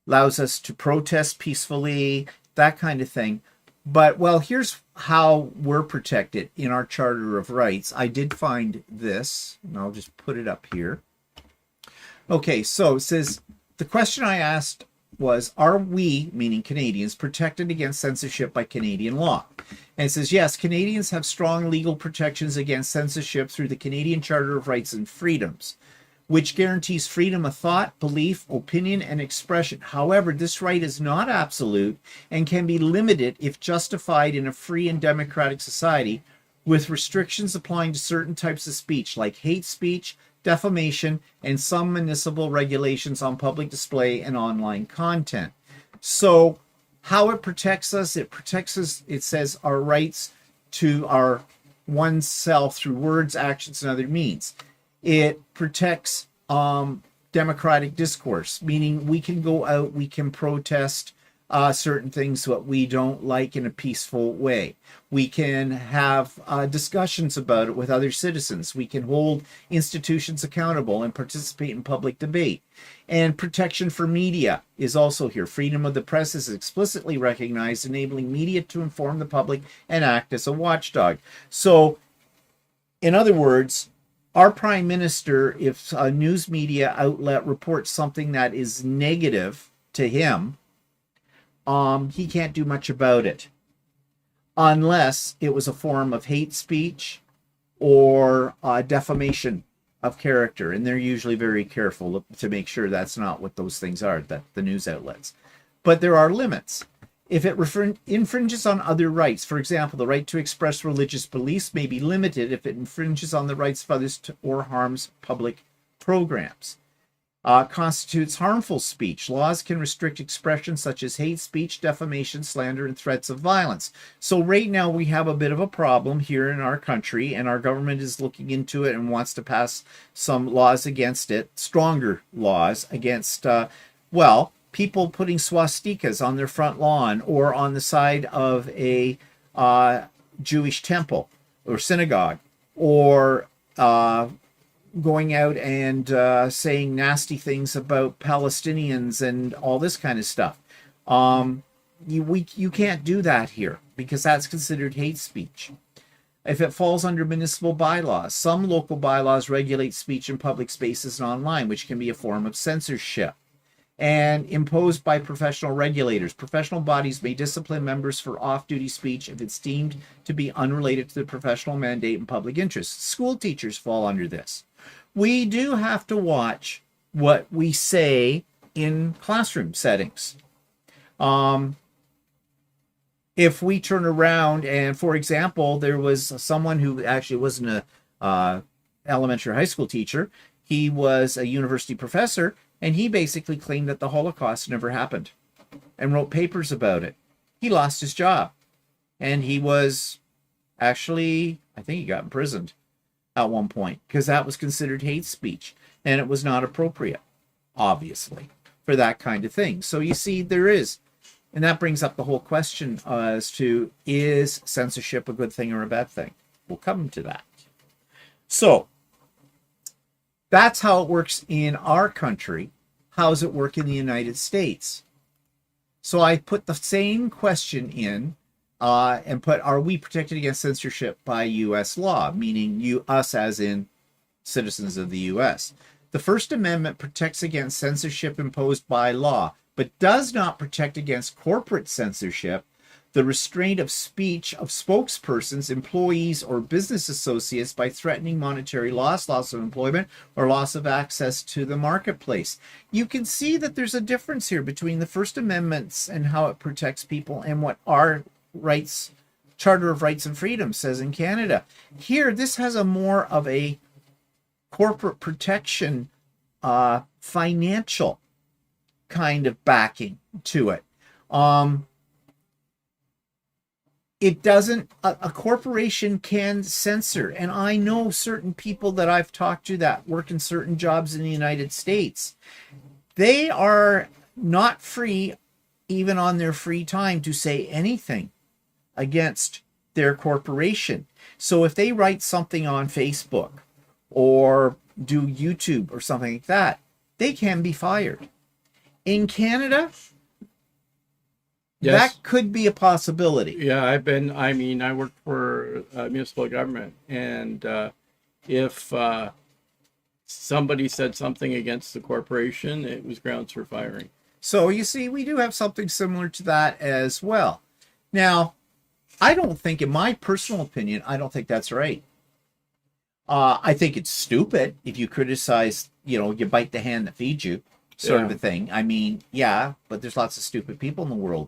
allows us to protest peacefully, that kind of thing. But, well, here's how we're protected in our Charter of Rights. I did find this, and I'll just put it up here. Okay, so it says, the question I asked was, are we, meaning Canadians, protected against censorship by Canadian law? And it says, yes, Canadians have strong legal protections against censorship through the Canadian Charter of Rights and Freedoms, which guarantees freedom of thought, belief, opinion, and expression. However, this right is not absolute and can be limited if justified in a free and democratic society, with restrictions applying to certain types of speech like hate speech, defamation, and some municipal regulations on public display and online content. So how it protects us, it says our rights to our oneself through words, actions, and other means. It protects democratic discourse, meaning we can go out, we can protest certain things that we don't like in a peaceful way. We can have discussions about it with other citizens. We can hold institutions accountable and participate in public debate. And protection for media is also here. Freedom of the press is explicitly recognized, enabling media to inform the public and act as a watchdog. So, in other words, our prime minister, if a news media outlet reports something that is negative to him, he can't do much about it unless it was a form of hate speech or defamation of character. And they're usually very careful to make sure that's not what those things are, that the news outlets. But there are limits. If it infringes on other rights, for example, the right to express religious beliefs may be limited if it infringes on the rights of others or harms public programs. constitutes harmful speech. Laws can restrict expressions such as hate speech, defamation, slander, and threats of violence. So right now we have a bit of a problem here in our country, and our government is looking into it and wants to pass some laws against it, stronger laws against, people putting swastikas on their front lawn or on the side of a Jewish temple or synagogue, or going out and saying nasty things about Palestinians and all this kind of stuff. You can't do that here because that's considered hate speech. If it falls under municipal bylaws, some local bylaws regulate speech in public spaces and online, which can be a form of censorship. And imposed by professional regulators. Professional bodies may discipline members for off-duty speech if it's deemed to be unrelated to the professional mandate and public interest. School teachers fall under this. We do have to watch what we say in classroom settings. If we turn around and, for example, there was someone who actually wasn't a elementary or high school teacher. He was a university professor, and he basically claimed that the Holocaust never happened and wrote papers about it. He lost his job, and he was actually, I think he got imprisoned at one point because that was considered hate speech, and it was not appropriate, obviously, for that kind of thing. So you see, there is, and that brings up the whole question as to, is censorship a good thing or a bad thing? We'll come to that. So that's how it works in our country. How does it work in the United States? So I put the same question in and put, are we protected against censorship by U.S. law? Meaning us as in citizens of the U.S. The First Amendment protects against censorship imposed by law, but does not protect against corporate censorship, the restraint of speech of spokespersons, employees, or business associates by threatening monetary loss, loss of employment, or loss of access to the marketplace. You can see that there's a difference here between the First Amendment and how it protects people and what our rights, Charter of Rights and Freedoms says in Canada. Here, this has a more of a corporate protection, financial kind of backing to it. It doesn't, a corporation can censor. And I know certain people that I've talked to that work in certain jobs in the United States. They are not free, even on their free time, to say anything against their corporation. So if they write something on Facebook or do YouTube or something like that, they can be fired. In Canada, yes, that could be a possibility. Yeah, I worked for municipal government, and if somebody said something against the corporation, it was grounds for firing. So you see, we do have something similar to that as well. Now, I don't think, in my personal opinion, I don't think that's right. I think it's stupid if you criticize, you bite the hand that feeds you, sort of a thing. I mean, yeah, but there's lots of stupid people in the world.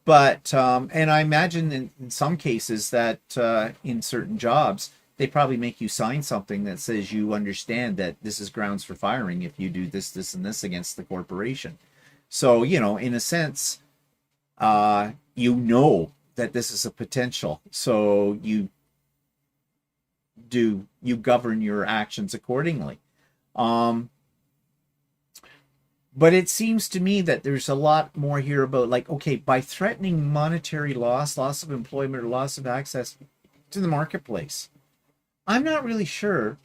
But, and I imagine in some cases that in certain jobs, they probably make you sign something that says you understand that this is grounds for firing if you do this, this, and this against the corporation. So, in a sense, that this is a potential. So you govern your actions accordingly. But it seems to me that there's a lot more here about, like, okay, by threatening monetary loss of employment, or loss of access to the marketplace, I'm not really sure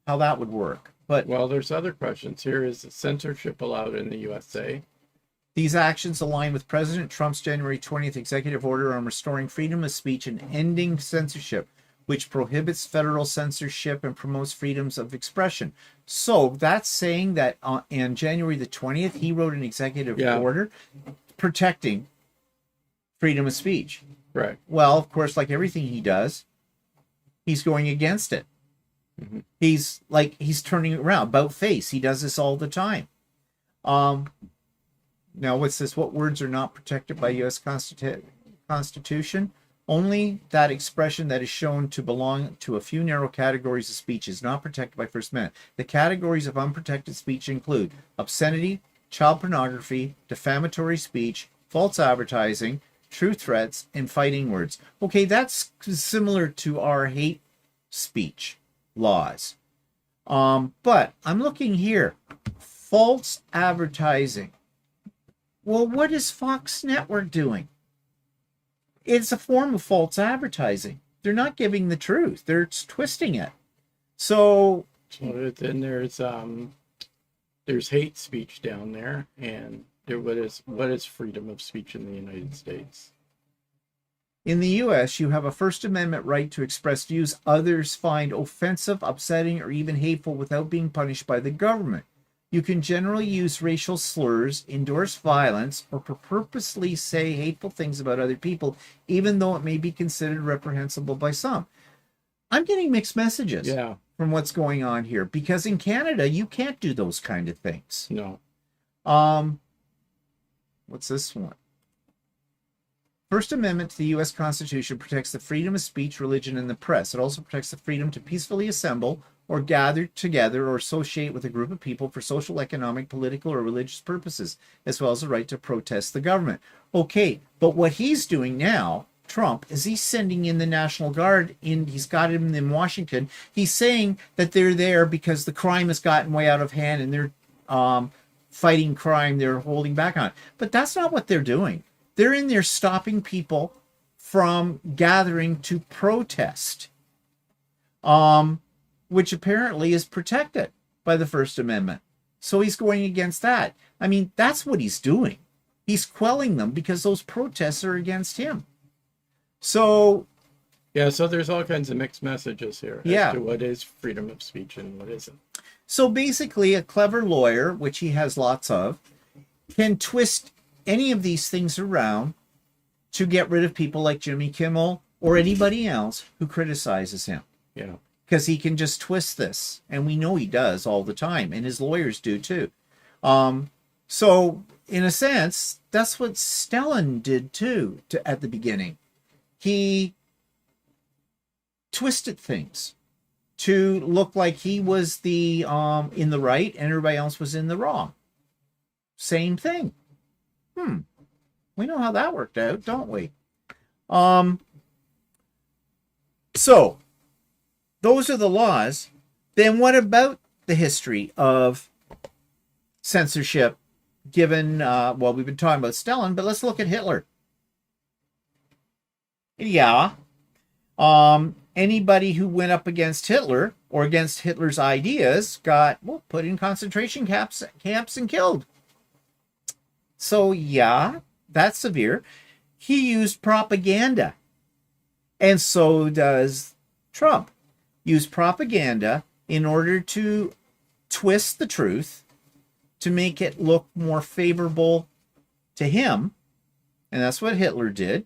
how that would work. But well, there's other questions here. Is censorship allowed in the USA? These actions align with President Trump's January 20th executive order on restoring freedom of speech and ending censorship, which prohibits federal censorship and promotes freedoms of expression. So that's saying that on January the 20th, he wrote an executive order protecting freedom of speech. Right. Well, of course, like everything he does, he's going against it. Mm-hmm. He's turning it around. About face. He does this all the time. Now, what's this? What words are not protected by U.S. Constitution? Only that expression that is shown to belong to a few narrow categories of speech is not protected by First Amendment. The categories of unprotected speech include obscenity, child pornography, defamatory speech, false advertising, true threats, and fighting words. Okay, that's similar to our hate speech laws. But I'm looking here. False advertising. Well, what is Fox Network doing? It's a form of false advertising. They're not giving the truth. They're twisting it. So then there's hate speech down there, and what is freedom of speech in the United States? in the U.S., you have a First Amendment right to express views others find offensive, upsetting, or even hateful without being punished by the government. You can generally use racial slurs, endorse violence, or purposely say hateful things about other people, even though it may be considered reprehensible by some. I'm getting mixed messages from what's going on here, because in Canada, you can't do those kind of things. No. What's this one? First Amendment to the U.S. Constitution protects the freedom of speech, religion, and the press. It also protects the freedom to peacefully assemble or gather together or associate with a group of people for social, economic, political, or religious purposes, as well as the right to protest the government. Okay, but what he's doing now, Trump, is he's sending in the National Guard in. He's got him in Washington. He's saying that they're there because the crime has gotten way out of hand and they're fighting crime. They're holding back on it. But that's not what they're doing. They're in there stopping people from gathering to protest, which apparently is protected by the First Amendment. So he's going against that. I mean, that's what he's doing. He's quelling them because those protests are against him. So so there's all kinds of mixed messages here as to what is freedom of speech and what isn't. So basically, a clever lawyer, which he has lots of, can twist any of these things around to get rid of people like Jimmy Kimmel or anybody else who criticizes him. Yeah. Because he can just twist this. And we know he does all the time. And his lawyers do too. So in a sense, that's what Stalin did too at the beginning. He twisted things to look like he was the in the right and everybody else was in the wrong. Same thing. We know how that worked out, don't we? So those are the laws. Then what about the history of censorship given, well, we've been talking about Stalin, but let's look at Hitler. Anybody who went up against Hitler or against Hitler's ideas got put in concentration camps and killed. So that's severe. He used propaganda. And so does Trump. Use propaganda in order to twist the truth to make it look more favorable to him. And that's what Hitler did.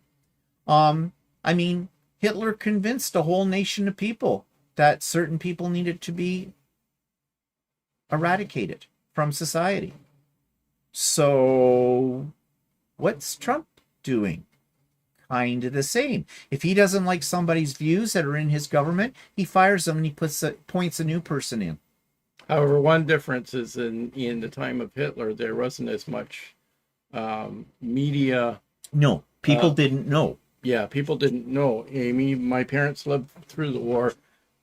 Hitler convinced a whole nation of people that certain people needed to be eradicated from society. So what's Trump doing? Kind of the same. If he doesn't like somebody's views that are in his government, he fires them and he points a new person in. However, one difference is in the time of Hitler, there wasn't as much media. No, people didn't know. Yeah, people didn't know. Amy, my parents lived through the war,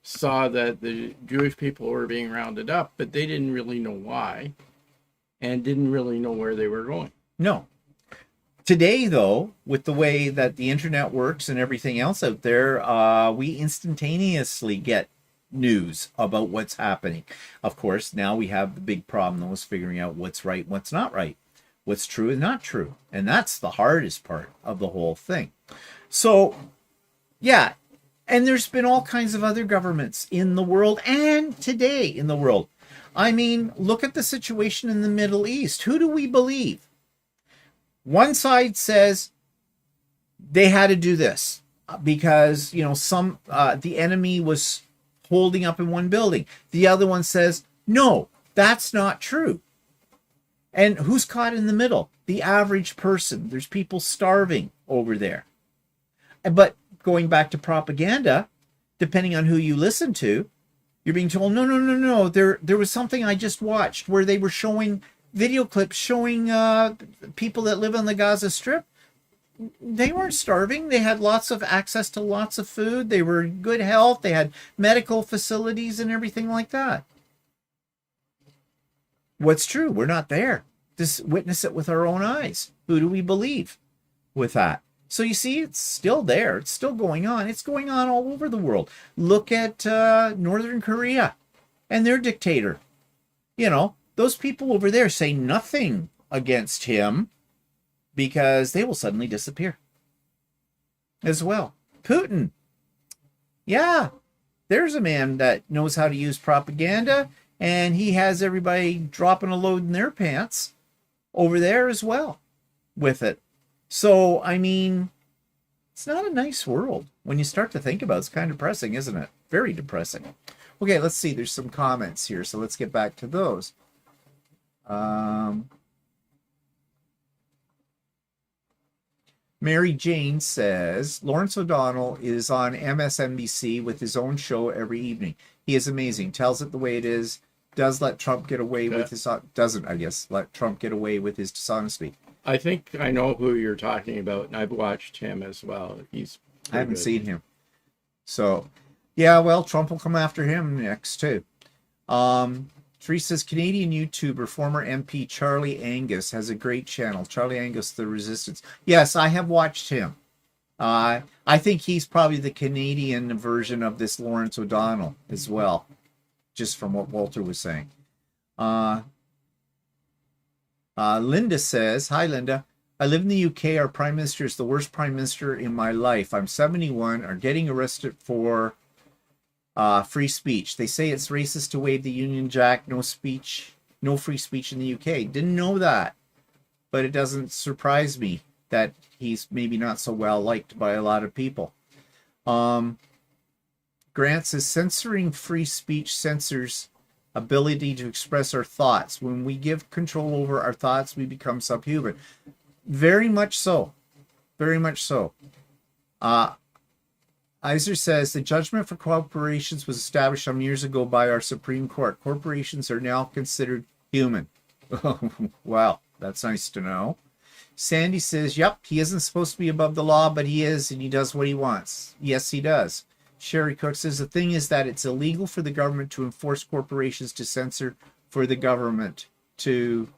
saw that the Jewish people were being rounded up, but they didn't really know why and didn't really know where they were going. No. Today, though, with the way that the internet works and everything else out there, we instantaneously get news about what's happening. Of course, now we have the big problem, though, is figuring out what's right, what's not right, what's true and not true. And that's the hardest part of the whole thing. So, and there's been all kinds of other governments in the world and today in the world. I mean, look at the situation in the Middle East. Who do we believe? One side says they had to do this because, the enemy was holding up in one building. The other one says, no, that's not true. And who's caught in the middle? The average person. There's people starving over there. But going back to propaganda, depending on who you listen to, you're being told, no. There was something I just watched where they were showing video clips showing people that live on the Gaza Strip. They weren't starving. They had lots of access to lots of food. They were in good health. They had medical facilities and everything like that. What's true? We're not there. Just witness it with our own eyes. Who do we believe with that? So you see, it's still there. It's still going on. It's going on all over the world. Look at Northern Korea and their dictator. You know, those people over there say nothing against him because they will suddenly disappear as well. Putin. Yeah, there's a man that knows how to use propaganda, and he has everybody dropping a load in their pants over there as well with it. So, I mean, it's not a nice world. When you start to think about it, it's kind of depressing, isn't it? Very depressing. Okay, let's see. There's some comments here, so let's get back to those. Mary Jane says, Lawrence O'Donnell is on MSNBC with his own show every evening. He is amazing. Tells it the way it is. Does let Trump get away with his... Doesn't, I guess, let Trump get away with his dishonesty. I think I know who you're talking about, and I've watched him as well. I haven't seen him. So, yeah, well, Trump will come after him next, too. Teresa's Canadian YouTuber, former MP Charlie Angus, has a great channel. Charlie Angus, The Resistance. Yes, I have watched him. I think he's probably the Canadian version of this Lawrence O'Donnell as well, just from what Walter was saying. Linda says, hi, Linda. I live in the UK. Our Prime Minister is the worst Prime Minister in my life. I'm 71, are getting arrested for free speech. They say it's racist to wave the Union Jack. No speech, no free speech in the UK. Didn't know that, but it doesn't surprise me that he's maybe not so well liked by a lot of people. Grant says censoring free speech censors ability to express our thoughts. When we give control over our thoughts, we become subhuman. Very much so. Very much so. Iser says the judgment for corporations was established some years ago by our Supreme Court. Corporations are now considered human. Wow, that's nice to know. Sandy says, yep, he isn't supposed to be above the law, but he is, and he does what he wants. Yes, he does. Sherry Cook says the thing is that it's illegal for the government to enforce corporations to censor for the government to.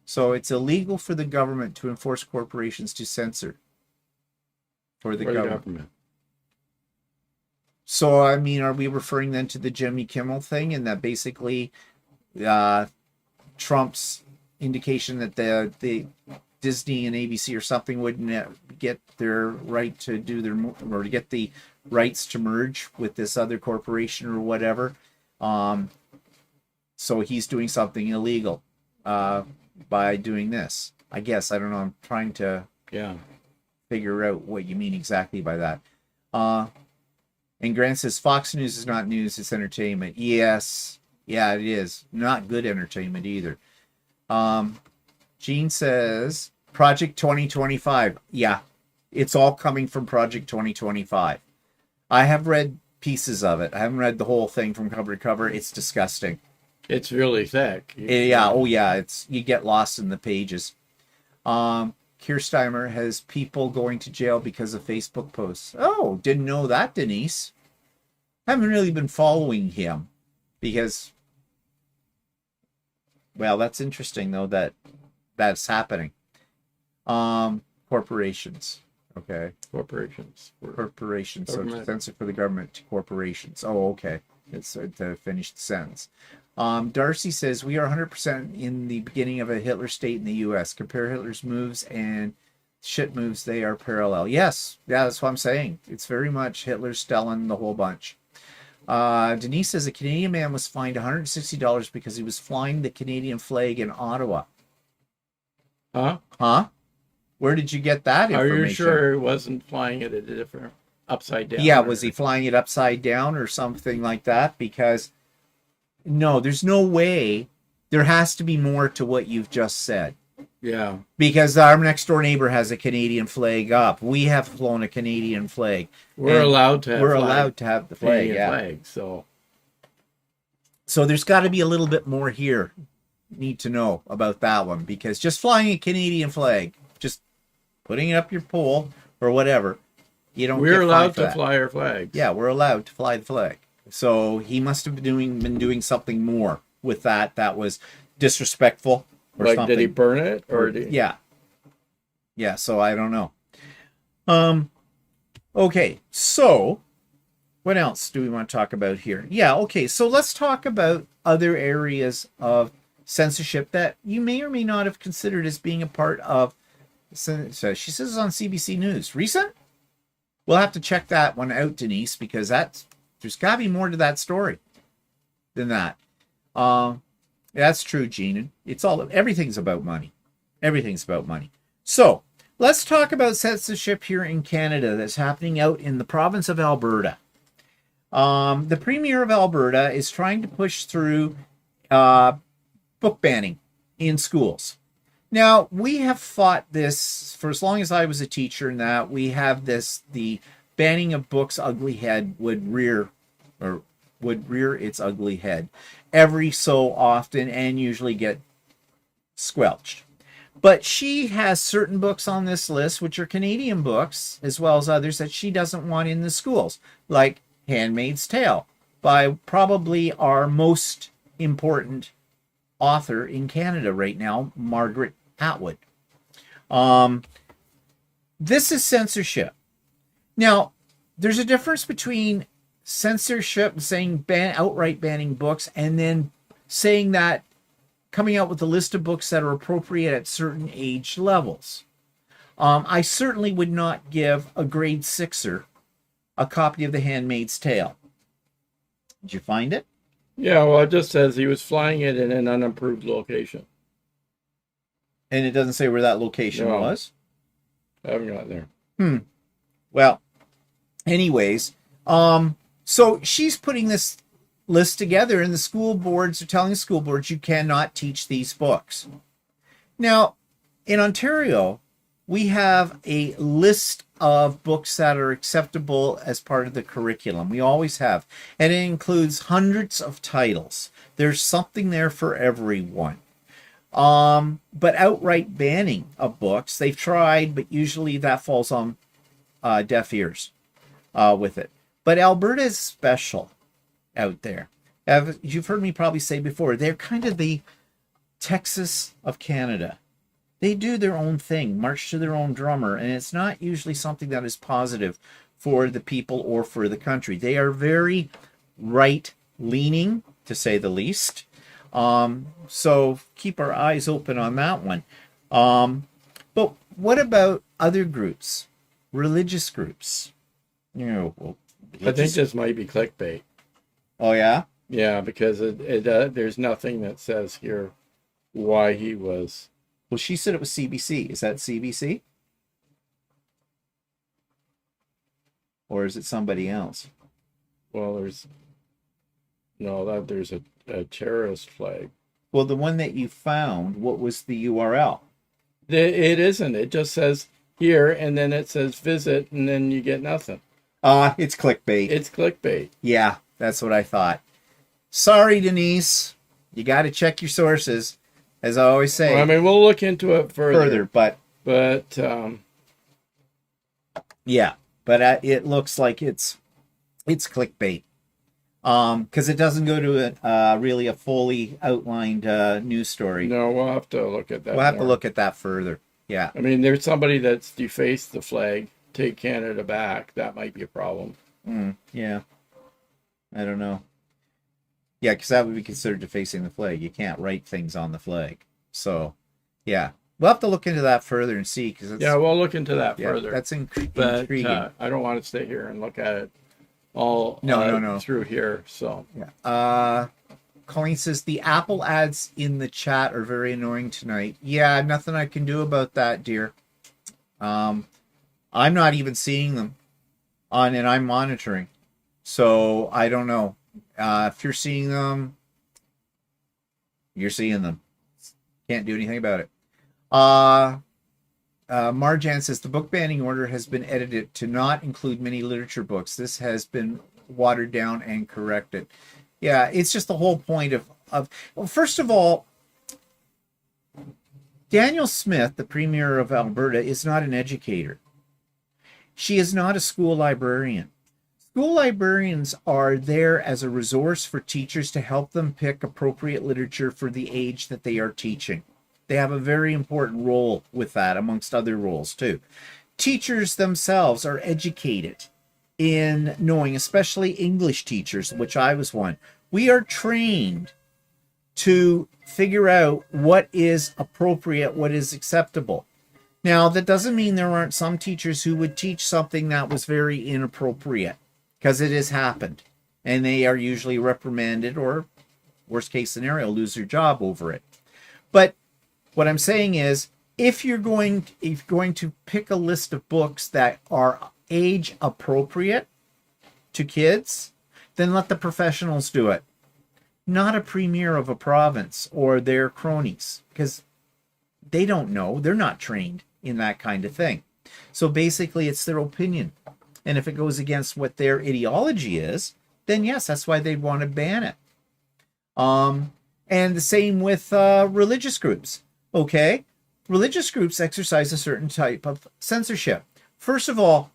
So it's illegal for the government to enforce corporations to censor for the government. So, I mean, are we referring then to the Jimmy Kimmel thing, and that basically Trump's indication that the Disney and ABC or something wouldn't get their right to do their, or to get the rights to merge with this other corporation or whatever. So he's doing something illegal by doing this. I guess, I don't know. I'm trying to figure out what you mean exactly by that. And Grant says Fox News is not news, it's entertainment. Yes. Yeah, it is. Not good entertainment either. Gene says Project 2025. Yeah, it's all coming from Project 2025. I have read pieces of it. I haven't read the whole thing from cover to cover. It's disgusting. It's really thick. Yeah. Oh, yeah. It's, you get lost in the pages. Kirsteimer has people going to jail because of Facebook posts. Oh, didn't know that, Denise. Haven't really been following him because, well, that's interesting though that that's happening. Corporations. Okay. Corporations. So to censor for the government to corporations. Oh, okay. It's to finish the sentence. Darcy says, we are 100% in the beginning of a Hitler state in the U.S. Compare Hitler's moves and shit moves. They are parallel. Yes. Yeah, that's what I'm saying. It's very much Hitler, Stalin, the whole bunch. Denise says a Canadian man was fined $160 because he was flying the Canadian flag in Ottawa. Huh? Where did you get that information? Are you sure he wasn't flying it at a different upside down? Yeah, was he flying it upside down or something like that? Because no, there's no way. There has to be more to what you've just said. Yeah. Because our next door neighbor has a Canadian flag up. We have flown a Canadian flag. We're And allowed to have we're allowed to have the flag, Canadian yeah. flag, so So there's got to be a little bit more here. Need to know about that one, because just flying a Canadian flag, just putting it up your pole or whatever, you don't. we're get allowed fined for to that. fly our flags. Yeah, we're allowed to fly the flag. So he must have been doing something more with that. That was disrespectful or Like, something. did he burn it or did he... Yeah. So I don't know. Okay. So what else do we want to talk about here? Yeah. Okay. So let's talk about other areas of censorship that you may or may not have considered as being a part of. So she says on CBC News. Recent? We'll have to check that one out, Denise, because there's got to be more to that story than that. That's true, Gene. Everything's about money. Everything's about money. So let's talk about censorship here in Canada that's happening out in the province of Alberta. The Premier of Alberta is trying to push through book banning in schools. Now, we have fought this for as long as I was a teacher, and that we have the banning of books ugly head would rear its ugly head every so often and usually get squelched. But she has certain books on this list, which are Canadian books, as well as others that she doesn't want in the schools, like Handmaid's Tale, by probably our most important author in Canada right now, Margaret Atwood. This is censorship. Now, there's a difference between censorship, saying outright banning books, and then saying that coming out with a list of books that are appropriate at certain age levels. I certainly would not give a grade sixer a copy of The Handmaid's Tale. Did you find it? Yeah, well, it just says he was flying it in an unapproved location. And it doesn't say where that location was? I haven't got there. Well, anyways, so she's putting this list together, and the school boards are telling the school boards you cannot teach these books. Now, in Ontario, we have a list of books that are acceptable as part of the curriculum. We always have. And it includes hundreds of titles. There's something there for everyone. But outright banning of books, they've tried, but usually that falls on deaf ears with it. But Alberta is special out there. You've heard me probably say before, they're kind of the Texas of Canada. They do their own thing, march to their own drummer, and it's not usually something that is positive for the people or for the country. They are very right-leaning, to say the least. So keep our eyes open on that one. But what about other groups, religious groups? I think this might be clickbait. Oh, yeah? Yeah, because there's nothing that says here why he was... Well, she said it was CBC. Is that CBC? Or is it somebody else? Well, there's a terrorist flag. Well, the one that you found, what was the URL? It isn't. It just says here, and then it says visit, and then you get nothing. It's clickbait. It's clickbait. Yeah, that's what I thought. Sorry, Denise. You got to check your sources, as I always say. Well, I mean, we'll look into it further. But yeah, but it looks like it's clickbait. Because it doesn't go to really a fully outlined news story. No, we'll have to look at that. We'll have to look at that further. Yeah. I mean, there's somebody that's defaced the flag. Take Canada back. That might be a problem. Yeah. I don't know. Yeah, because that would be considered defacing the flag. You can't write things on the flag. So, yeah. We'll have to look into that further and see. We'll look into that further. That's intriguing. I don't want to stay here and look at it all no. through here. So, yeah. Colleen says, the Apple ads in the chat are very annoying tonight. Yeah, nothing I can do about that, dear. I'm not even seeing them and I'm monitoring. So I don't know. If you're seeing them, you're seeing them. Can't do anything about it. Marjan says the book banning order has been edited to not include many literature books. This has been watered down and corrected. Yeah, it's just the whole point of well, first of all, Danielle Smith, the Premier of Alberta, is not an educator. She is not a school librarian. School librarians are there as a resource for teachers to help them pick appropriate literature for the age that they are teaching. They have a very important role with that, amongst other roles too. Teachers themselves are educated in knowing, especially English teachers, which I was one. We are trained to figure out what is appropriate, what is acceptable. Now, that doesn't mean there aren't some teachers who would teach something that was very inappropriate, because it has happened, and they are usually reprimanded or, worst case scenario, lose their job over it. But what I'm saying is, if you're going to pick a list of books that are age appropriate to kids, then let the professionals do it. Not a premier of a province or their cronies, because they don't know. They're not trained in that kind of thing. So basically, it's their opinion. And if it goes against what their ideology is, then yes, that's why they want to ban it. And the same with religious groups. Okay, religious groups exercise a certain type of censorship. First of all,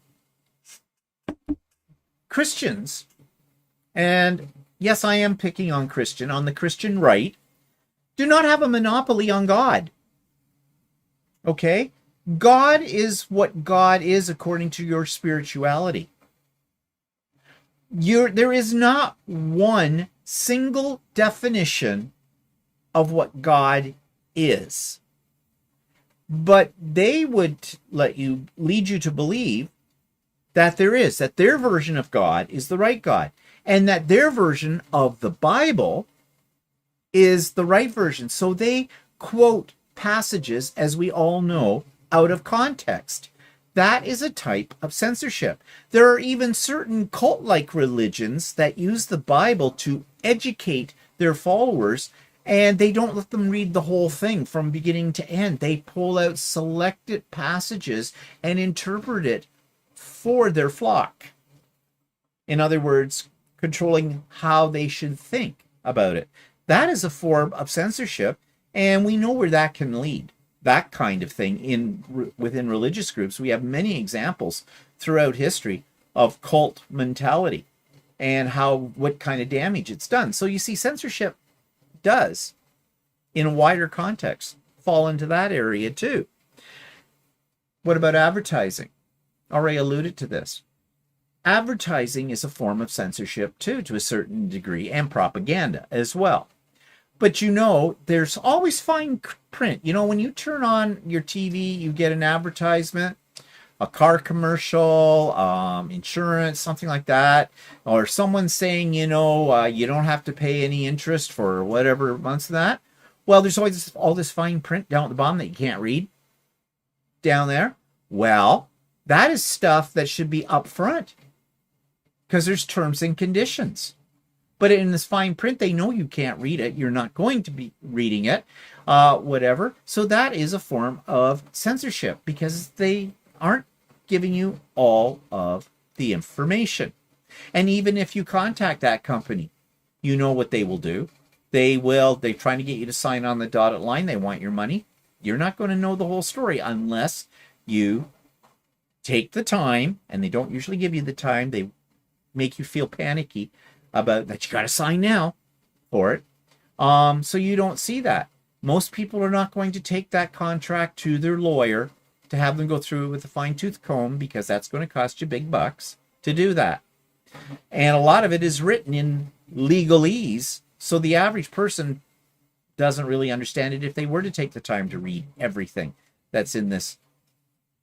Christians, and yes, I am picking on the Christian right, do not have a monopoly on God. Okay? God is what God is according to your spirituality. There is not one single definition of what God is. But they would lead you to believe that that their version of God is the right God, and that their version of the Bible is the right version. So they quote passages, as we all know, out of context. That is a type of censorship. There are even certain cult-like religions that use the Bible to educate their followers, and they don't let them read the whole thing from beginning to end. They pull out selected passages and interpret it for their flock. In other words, controlling how they should think about it. That is a form of censorship, and we know where that can lead. That kind of thing within religious groups. We have many examples throughout history of cult mentality and what kind of damage it's done. So you see, censorship does, in a wider context, fall into that area too. What about advertising? Already alluded to this. Advertising is a form of censorship too, to a certain degree, and propaganda as well. But there's always fine print. When you turn on your TV, you get an advertisement, a car commercial, insurance, something like that, or someone saying, you don't have to pay any interest for whatever months of that. Well, there's always all this fine print down at the bottom that you can't read down there. Well, that is stuff that should be up front, because there's terms and conditions. But in this fine print, they know you can't read it. You're not going to be reading it, whatever. So that is a form of censorship, because they aren't giving you all of the information. And even if you contact that company, you know what they will do. They're trying to get you to sign on the dotted line. They want your money. You're not going to know the whole story unless you take the time, and they don't usually give you the time. They make you feel panicky about that you got to sign now for it. So you don't see that. Most people are not going to take that contract to their lawyer to have them go through it with a fine-tooth comb, because that's going to cost you big bucks to do that. And a lot of it is written in legalese, so the average person doesn't really understand it if they were to take the time to read everything that's in this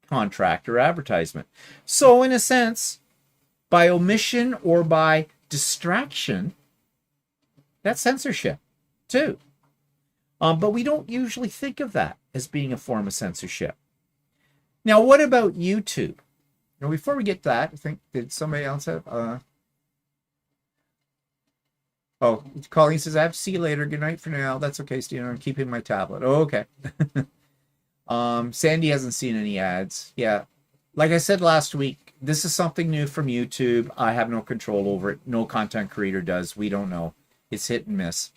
contract or advertisement. So in a sense, by omission or by distraction, that's censorship too. But we don't usually think of that as being a form of censorship. Now, what about YouTube? Now, before we get to that, I think, did somebody else have? Colleen says, I have to see you later. Good night for now. That's okay, Steve. I'm keeping my tablet. Oh, okay. Sandy hasn't seen any ads. Yeah. Like I said last week, this is something new from YouTube. I have no control over it. No content creator does. We don't know. It's hit and miss.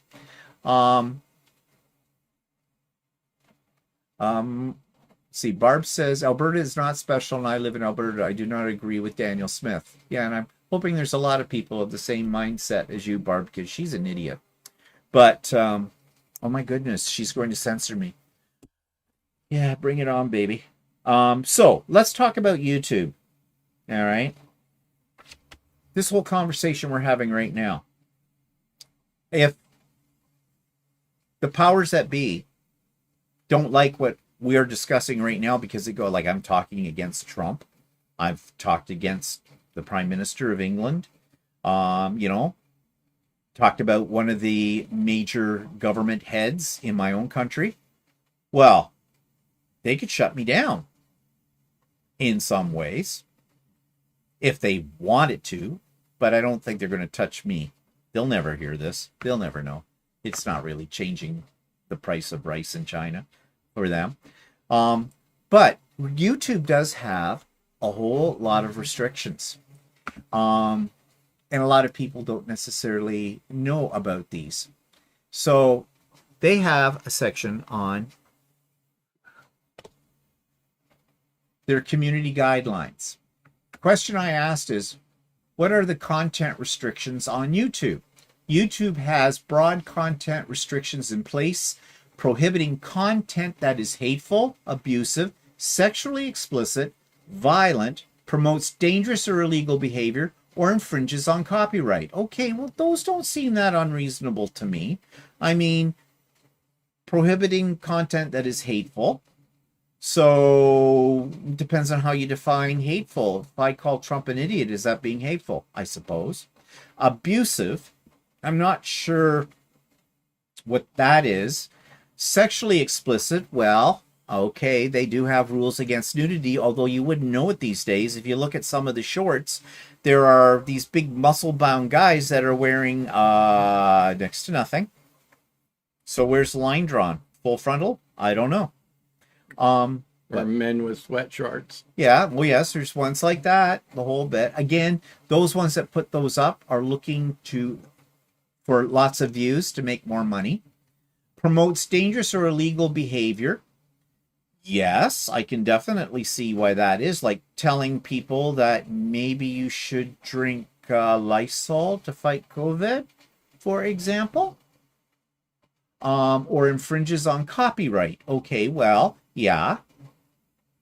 See, Barb says, Alberta is not special and I live in Alberta. I do not agree with Daniel Smith. Yeah, and I'm hoping there's a lot of people of the same mindset as you, Barb, because she's an idiot. But, oh my goodness, she's going to censor me. Yeah, bring it on, baby. So let's talk about YouTube. All right. This whole conversation we're having right now. If the powers that be don't like what we're discussing right now because they go like, I'm talking against Trump. I've talked against the Prime Minister of England. Talked about one of the major government heads in my own country. Well, they could shut me down in some ways if they wanted to, but I don't think they're going to touch me. They'll never hear this. They'll never know. It's not really changing the price of rice in China for them. But YouTube does have a whole lot of restrictions. And a lot of people don't necessarily know about these. So they have a section on their community guidelines. The question I asked is, what are the content restrictions on YouTube? YouTube has broad content restrictions in place, prohibiting content that is hateful, abusive, sexually explicit, violent, promotes dangerous or illegal behavior, or infringes on copyright. Okay, well, those don't seem that unreasonable to me. I mean, prohibiting content that is hateful. So, depends on how you define hateful. If I call Trump an idiot, is that being hateful? I suppose. Abusive, I'm not sure what that is. Sexually explicit, well, okay, they do have rules against nudity, although you wouldn't know it these days. If you look at some of the shorts, there are these big muscle-bound guys that are wearing next to nothing. So where's the line drawn? Full frontal? I don't know. Or men with sweat shorts. Yeah, well, yes, there's ones like that, the whole bit. Again, those ones that put those up are looking for lots of views to make more money. Promotes dangerous or illegal behavior. Yes, I can definitely see why that is. Like telling people that maybe you should drink Lysol to fight COVID, for example. Or infringes on copyright. Okay, well, yeah.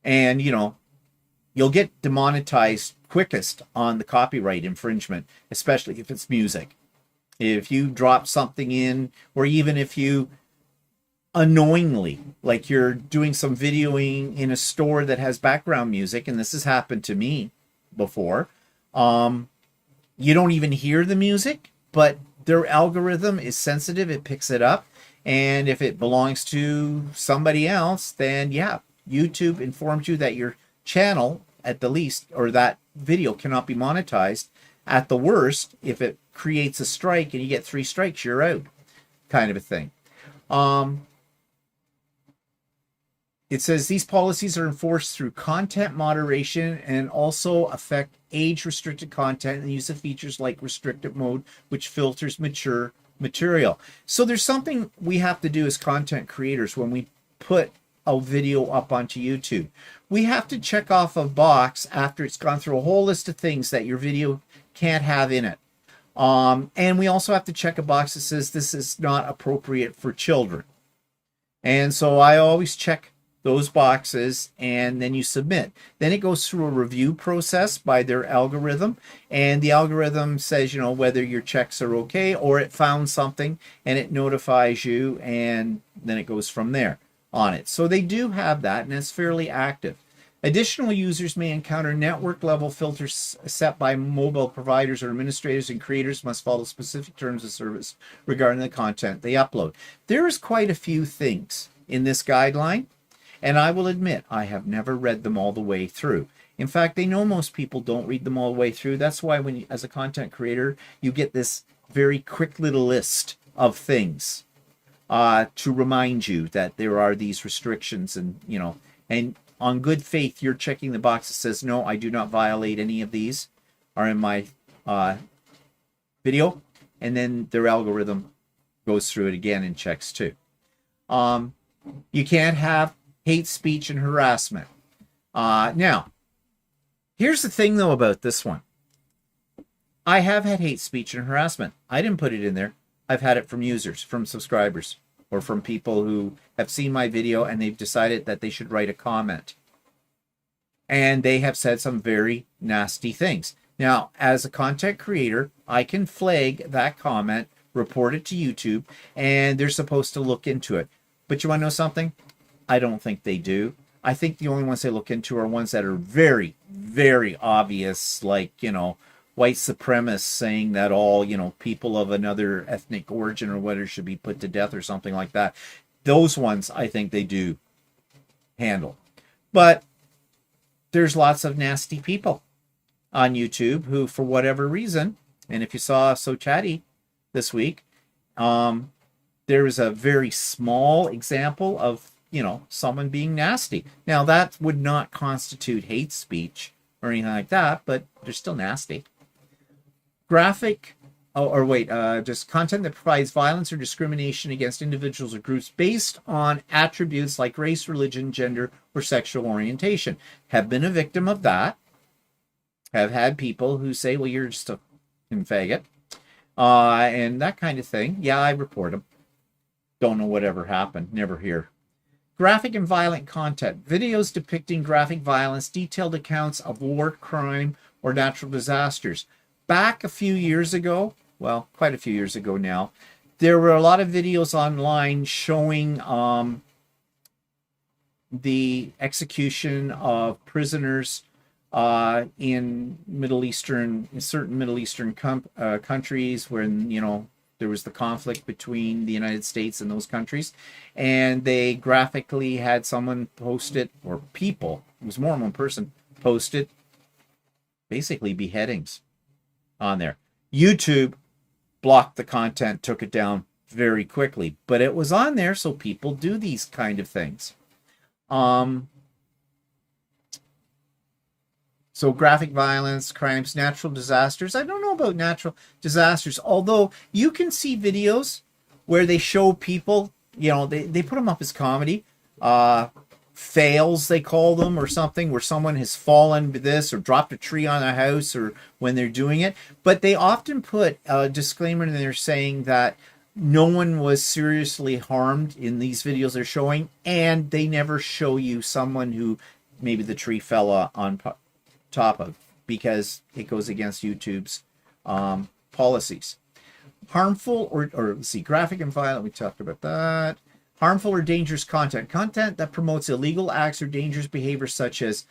And, you'll get demonetized quickest on the copyright infringement, especially if it's music. If you drop something in, or even if you unknowingly, like you're doing some videoing in a store that has background music, and this has happened to me before, you don't even hear the music, but their algorithm is sensitive, it picks it up, and if it belongs to somebody else, then yeah, YouTube informs you that your channel, at the least, or that video cannot be monetized. At the worst, if it creates a strike and you get 3 strikes, you're out, kind of a thing. It says these policies are enforced through content moderation and also affect age-restricted content and use of features like restricted mode, which filters mature material. So there's something we have to do as content creators when we put a video up onto YouTube. We have to check off a box after it's gone through a whole list of things that your video can't have in it. And we also have to check a box that says this is not appropriate for children. And so I always check those boxes, and then you submit. Then it goes through a review process by their algorithm, and the algorithm says, whether your checks are okay, or it found something and it notifies you, and then it goes from there on it. So they do have that, and it's fairly active. Additional users may encounter network level filters set by mobile providers or administrators, and creators must follow specific terms of service regarding the content they upload. There is quite a few things in this guideline, and I will admit I have never read them all the way through. In fact, they know most people don't read them all the way through. That's why when you, as a content creator, you get this very quick little list of things to remind you that there are these restrictions, and and on good faith, you're checking the box that says, no, I do not violate any of these, are in my video, and then their algorithm goes through it again and checks too. You can't have hate speech and harassment. Now, here's the thing though about this one. I have had hate speech and harassment. I didn't put it in there. I've had it from users, from subscribers, or from people who have seen my video and they've decided that they should write a comment. And they have said some very nasty things. Now, as a content creator, I can flag that comment, report it to YouTube, and they're supposed to look into it. But you want to know something? I don't think they do. I think the only ones they look into are ones that are very, very obvious, like, white supremacists saying that all, people of another ethnic origin or whatever should be put to death or something like that. Those ones I think they do handle. But there's lots of nasty people on YouTube who, for whatever reason, and if you saw So Chatty this week, there was a very small example of, someone being nasty. Now, that would not constitute hate speech or anything like that, but they're still nasty. Just content that provides violence or discrimination against individuals or groups based on attributes like race, religion, gender, or sexual orientation. Have been a victim of that. Have had people who say, well, you're just a faggot. And that kind of thing. Yeah, I report them. Don't know whatever happened. Never hear. Graphic and violent content. Videos depicting graphic violence, detailed accounts of war, crime, or natural disasters. Back a few years ago, well, quite a few years ago now, there were a lot of videos online showing the execution of prisoners in certain Middle Eastern countries when, there was the conflict between the United States and those countries. And they graphically had someone post it, or people, it was more than one person, posted basically beheadings on there. YouTube blocked the content, took it down very quickly, but it was on there, so people do these kind of things. So graphic violence, crimes, natural disasters. I don't know about natural disasters, although you can see videos where they show people, they put them up as comedy, fails, they call them, or something, where someone has fallen to this or dropped a tree on a house, or when they're doing it. But they often put a disclaimer in there saying that no one was seriously harmed in these videos they're showing, and they never show you someone who maybe the tree fell on top of, because it goes against YouTube's policies. Harmful or let's see, graphic and violent, we talked about that. Harmful or dangerous content. Content that promotes illegal acts or dangerous behavior such as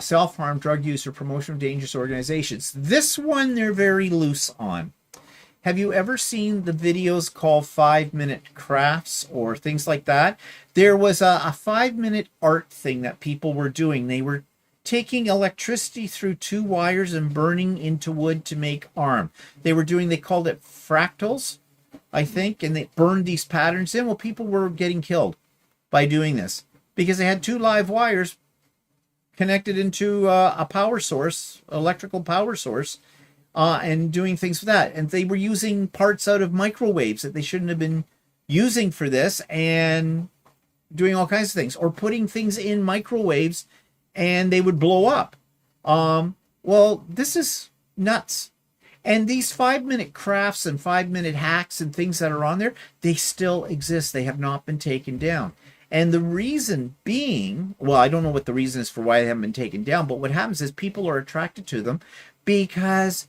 self-harm, drug use, or promotion of dangerous organizations. This one they're very loose on. Have you ever seen the videos called 5-minute crafts or things like that? There was a 5-minute art thing that people were doing. They were taking electricity through 2 wires and burning into wood to make arm. They called it fractals, I think, and they burned these patterns in. Well, people were getting killed by doing this because they had 2 live wires connected into a power source, electrical power source, and doing things with that. And they were using parts out of microwaves that they shouldn't have been using for this, and doing all kinds of things, or putting things in microwaves and they would blow up. Well, this is nuts. And these 5-minute crafts and 5-minute hacks and things that are on there, they still exist. They have not been taken down. And the reason being, well, I don't know what the reason is for why they haven't been taken down, but what happens is people are attracted to them because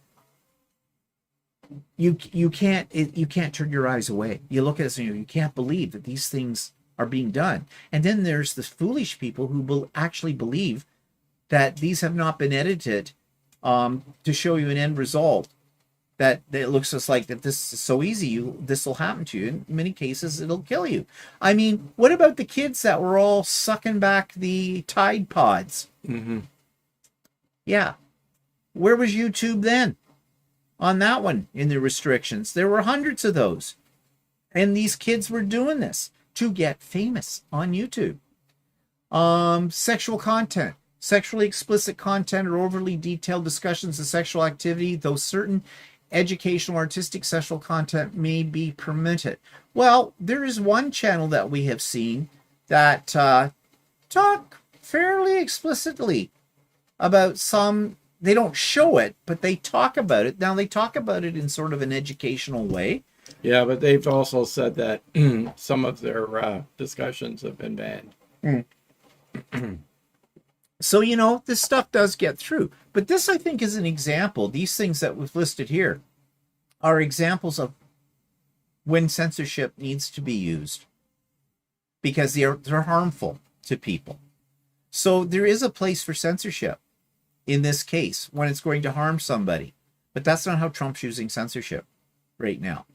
you can't turn your eyes away. You look at this and you can't believe that these things are being done. And then there's the foolish people who will actually believe that these have not been edited to show you an end result, that it looks just like that this is so easy, this will happen to you. In many cases, it'll kill you. I mean, what about the kids that were all sucking back the Tide Pods? Mm-hmm. Yeah. Where was YouTube then on that one in the restrictions? There were hundreds of those. And these kids were doing this to get famous on YouTube. Sexual content, sexually explicit content or overly detailed discussions of sexual activity, though certain educational artistic sexual content may be permitted. Well, there is one channel that we have seen that talk fairly explicitly about some, they don't show it, but they talk about it. Now they talk about it in sort of an educational way. Yeah, but they've also said that some of their discussions have been banned. So, you know, this stuff does get through. But this, I think, is an example. These things that we've listed here are examples of when censorship needs to be used because they're harmful to people. So there is a place for censorship in this case when it's going to harm somebody. But that's not how Trump's using censorship right now.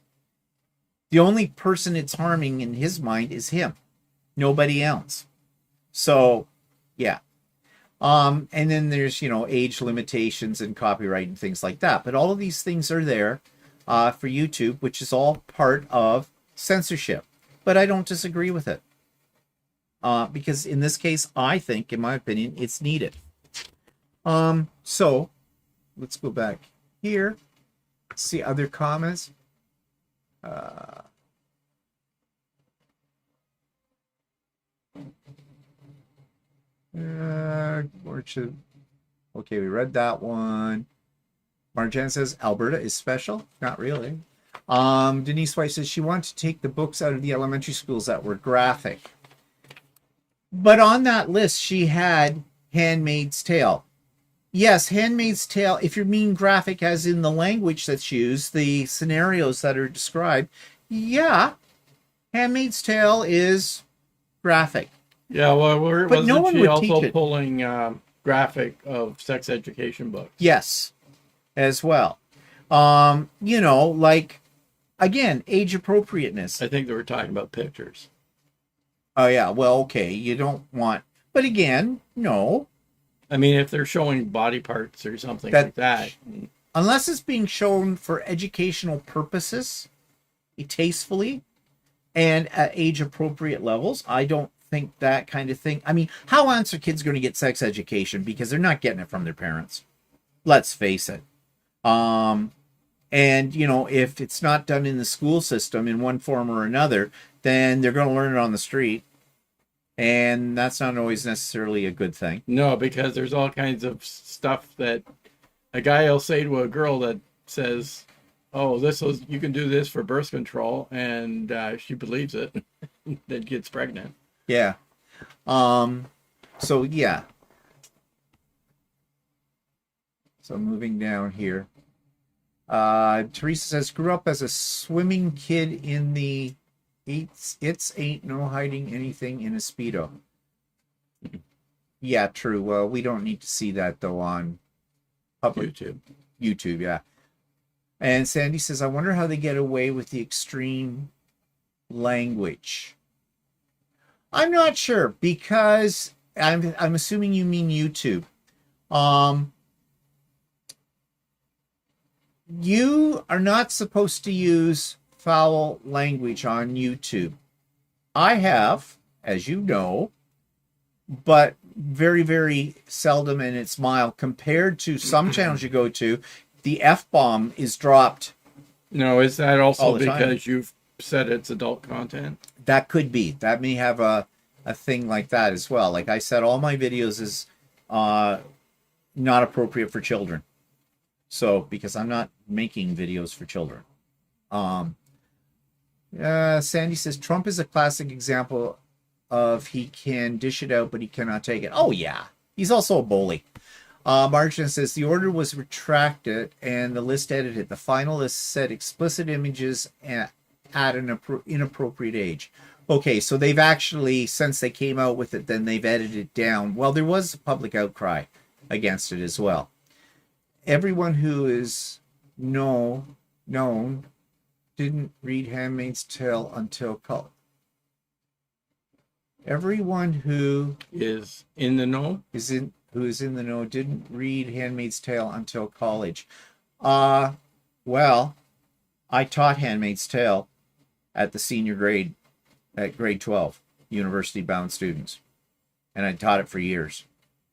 The only person it's harming in his mind is him, nobody else. So, yeah. And then there's, you know, age limitations and copyright and things like that. But all of these things are there for YouTube, which is all part of censorship. But I don't disagree with it. Because in this case, I think, in my opinion, it's needed. So, let's go back here. See other comments. Okay, we read that one. Marjan says Alberta is special. Not really. Denise White says she wanted to take the books out of the elementary schools that were graphic. But on that list, she had Handmaid's Tale. Yes, Handmaid's Tale, if you mean graphic as in the language that's used, the scenarios that are described, yeah, Handmaid's Tale is graphic. Yeah, well, But no one wasn't she would teach also it. pulling graphic of sex education books? Yes, as well. You know, like, again, age appropriateness. I think they were talking about pictures. Oh, yeah, well, okay, you don't want... But again, no. I mean, if they're showing body parts or something That- like that. Unless it's being shown for educational purposes, tastefully, and at age-appropriate levels, I don't think that kind of thing. I mean, how else are kids going to get sex education? Because they're not getting it from their parents. Let's face it. And, you know, if it's not done in the school system in one form or another, then they're going to learn it on the street. And that's not always necessarily a good thing. No, because there's all kinds of stuff that a guy will say to a girl that says, oh, you can do this for birth control, and she believes it, then gets pregnant. Yeah. So, yeah. So, moving down here. Teresa says, grew up as a swimming kid in the It's ain't no hiding anything in a Speedo. Yeah, true. Well, we don't need to see that, though, on public YouTube, yeah. And Sandy says, I wonder how they get away with the extreme language. I'm not sure, because I'm assuming you mean YouTube. You are not supposed to use foul language on YouTube. I have, as you know, but very, very seldom, and it's mild compared to some channels you go to. The F-bomb is dropped. No, is that also the time. because you've said it's adult content? That could be. That may have a thing like that as well. Like I said, all my videos is not appropriate for children. So, because I'm not making videos for children. Sandy says, Trump is a classic example of he can dish it out, but he cannot take it. Oh, yeah. He's also a bully. Marjan says, the order was retracted and the list edited. The final list said explicit images at an inappropriate age. Okay, so they've actually, since they came out with it, then they've edited it down. Well, there was a public outcry against it as well. Everyone who is known didn't read Handmaid's Tale until college. Everyone who Is in the know? is in the know didn't read Handmaid's Tale until college. Well, I taught Handmaid's Tale at the senior grade, at grade 12, university-bound students. And I taught it for years.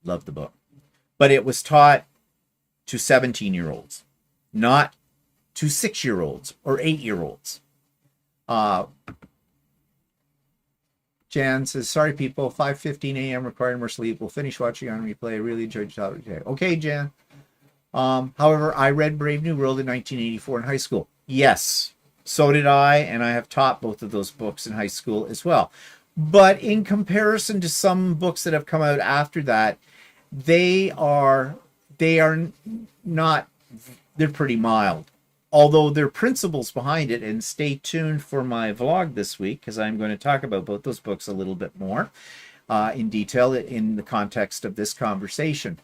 Loved the book. But it was taught to 17-year-olds, not to 6-year-olds or 8-year-olds. Jan says, sorry, people, 5:15 a.m. requiring more sleep. We'll finish watching on replay. I really enjoyed your topic today. Okay, Jan. However, I read Brave New World in 1984 in high school. Yes, so did I, and I have taught both of those books in high school as well. But in comparison to some books that have come out after that, they are not, they're pretty mild. Although there are principles behind it, and stay tuned for my vlog this week, because I'm going to talk about both those books a little bit more in detail in the context of this conversation.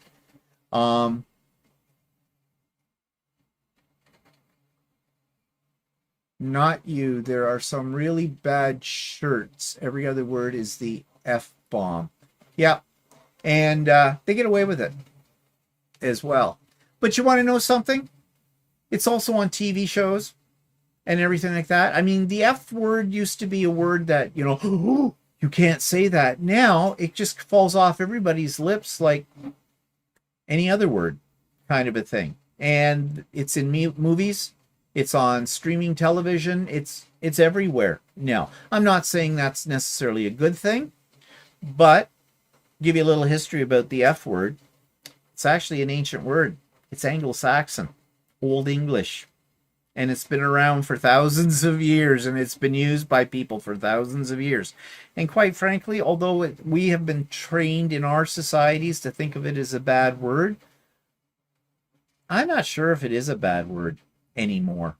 Not you. There are some really bad shirts. Every other word is the F-bomb. Yeah. And they get away with it as well. But you want to know something? It's also on TV shows and everything like that. I mean, the F word used to be a word that, you know, you can't say that. Now it just falls off everybody's lips like any other word, kind of a thing. And it's in movies. It's on streaming television. It's everywhere. Now, I'm not saying that's necessarily a good thing, but give you a little history about the F word. It's actually an ancient word. It's Anglo-Saxon, Old English, and it's been around for thousands of years, and it's been used by people for thousands of years. And quite frankly, although we have been trained in our societies to think of it as a bad word, I'm not sure if it is a bad word anymore.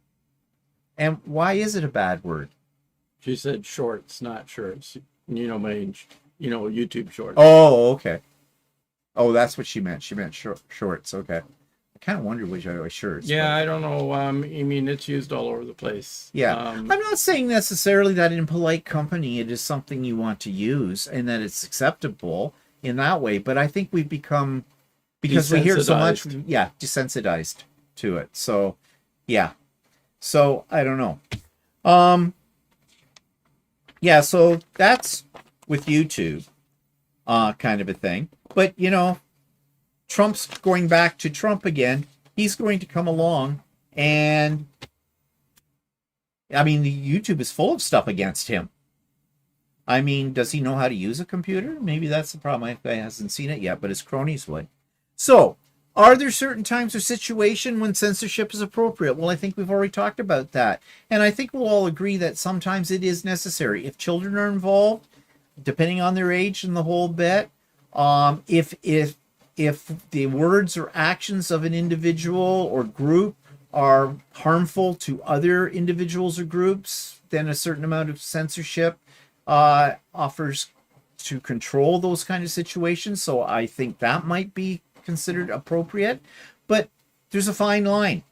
And why is it a bad word? She said shorts, not shirts. You know, YouTube shorts. Oh, okay. Oh, that's what she meant. She meant shorts. Okay. I kind of wondered which was shirts. Yeah, but... I don't know. I mean, it's used all over the place. Yeah. I'm not saying necessarily that in polite company it is something you want to use and that it's acceptable in that way. But I think we've become, because we hear so much, desensitized to it. So, yeah. So, I don't know. Yeah, so that's with YouTube, kind of a thing. But, you know, Trump's going back to Trump again. He's going to come along and, I mean, the YouTube is full of stuff against him. I mean, does he know how to use a computer? Maybe that's the problem. I hasn't seen it yet, but his cronies would. So, are there certain times or situations when censorship is appropriate? Well, I think we've already talked about that. And I think we'll all agree that sometimes it is necessary. If children are involved, depending on their age and the whole bit, if the words or actions of an individual or group are harmful to other individuals or groups, then a certain amount of censorship offers to control those kind of situations. So I think that might be considered appropriate. But there's a fine line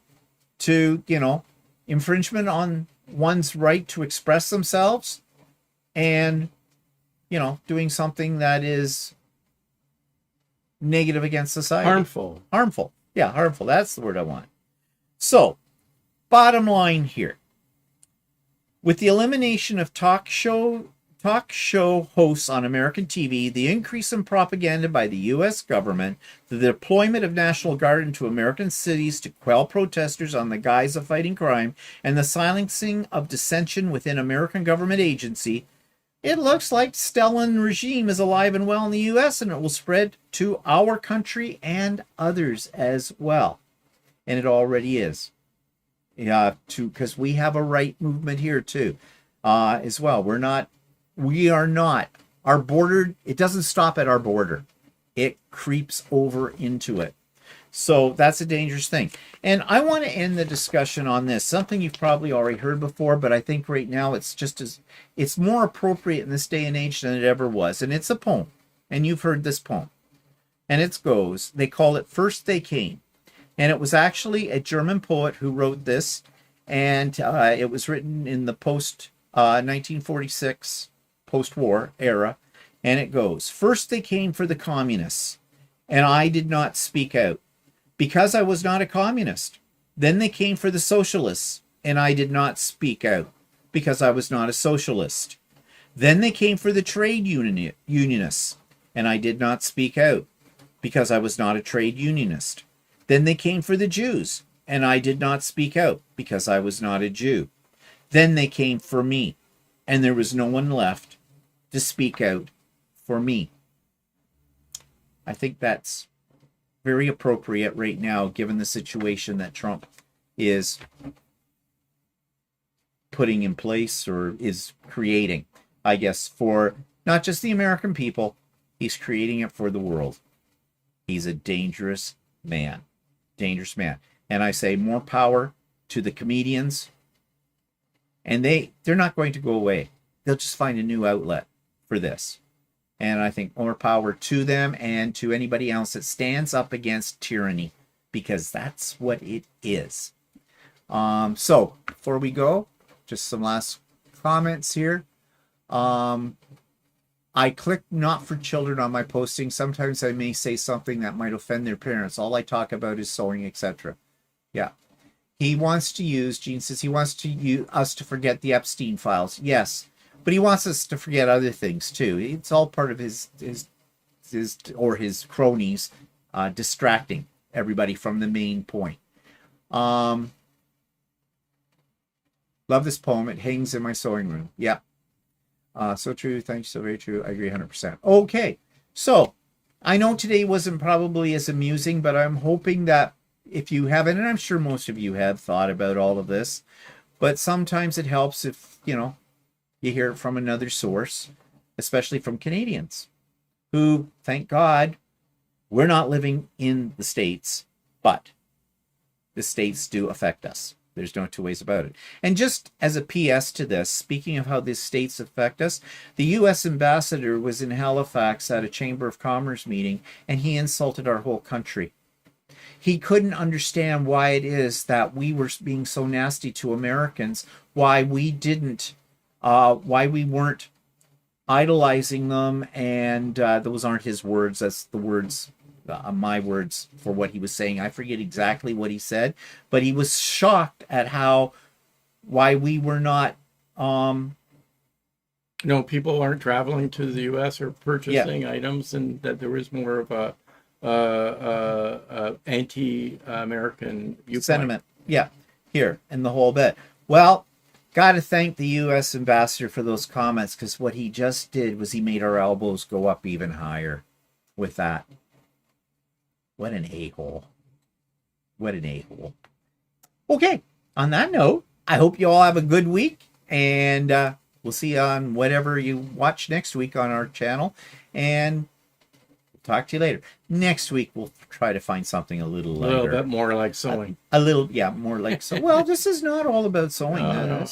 to, you know, infringement on one's right to express themselves and, you know, doing something that is negative against society. Harmful. Yeah, harmful. That's the word I want. So, bottom line here. With the elimination of talk show hosts on American TV, the increase in propaganda by the U.S. government, the deployment of National Guard into American cities to quell protesters on the guise of fighting crime, and the silencing of dissension within American government agency, it looks like Stalin regime is alive and well in the U.S., and it will spread to our country and others as well. And it already is. Because we have a right movement here too, as well. We are not. Our border, it doesn't stop at our border. It creeps over into it. So that's a dangerous thing. And I want to end the discussion on this. Something you've probably already heard before, but I think right now it's more appropriate in this day and age than it ever was. And it's a poem. And you've heard this poem. And it goes, they call it First They Came. And it was actually a German poet who wrote this. And it was written in the post-1946 post-war era. And it goes, first they came for the communists, and I did not speak out, because I was not a communist. Then they came for the socialists, and I did not speak out. because I was not a socialist. Then they came for the trade unionists, and I did not speak out because I was not a trade unionist. Then they came for the Jews, and I did not speak out because I was not a Jew. Then they came for me, and there was no one left to speak out for me. I think that's very appropriate right now, given the situation that Trump is putting in place, or is creating, I guess, for not just the American people, he's creating it for the world. He's a dangerous man. Dangerous man. And I say more power to the comedians. And they're not going to go away. They'll just find a new outlet for this. And I think more power to them and to anybody else that stands up against tyranny, because that's what it is. So before we go, just some last comments here. I click not for children on my posting. Sometimes I may say something that might offend their parents. All I talk about is sewing, etc. Yeah. He wants to use, Gene says, he wants to use us to forget the Epstein files. Yes. But he wants us to forget other things too. It's all part of his cronies distracting everybody from the main point. Love this poem. It hangs in my sewing room. Yeah. So true. Thanks. So very true. I agree 100%. Okay. So I know today wasn't probably as amusing, but I'm hoping that if you haven't, and I'm sure most of you have thought about all of this, but sometimes it helps if, you hear it from another source, especially from Canadians who, thank God, we're not living in the States, but the States do affect us. There's no two ways about it. And just as a PS to this, speaking of how the States affect us, the U.S. ambassador was in Halifax at a Chamber of Commerce meeting, and he insulted our whole country. He couldn't understand why it is that we were being so nasty to Americans, why we weren't idolizing them, and those aren't his words. That's the words, my words for what he was saying. I forget exactly what he said, but he was shocked at why we were not. People aren't traveling to the U.S. or purchasing items, and that there was more of a anti-American viewpoint. Sentiment. Yeah, here and the whole bit. Well, got to thank the U.S. ambassador for those comments, because what he just did was he made our elbows go up even higher with that. What an a-hole. What an a-hole. Okay, on that note, I hope you all have a good week, and we'll see you on whatever you watch next week on our channel, and talk to you later. Next week, we'll try to find something a little lighter. A little bit more like sewing. A little, more like so. Well, this is not all about sewing. I know.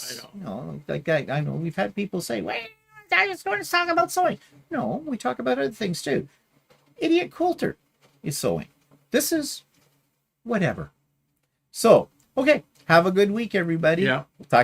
I know we've had people say, "Wait, I just going to talk about sewing." No, we talk about other things too. Idiot Quilter is sewing. This is whatever. So, okay, have a good week, everybody. Yeah. We'll talk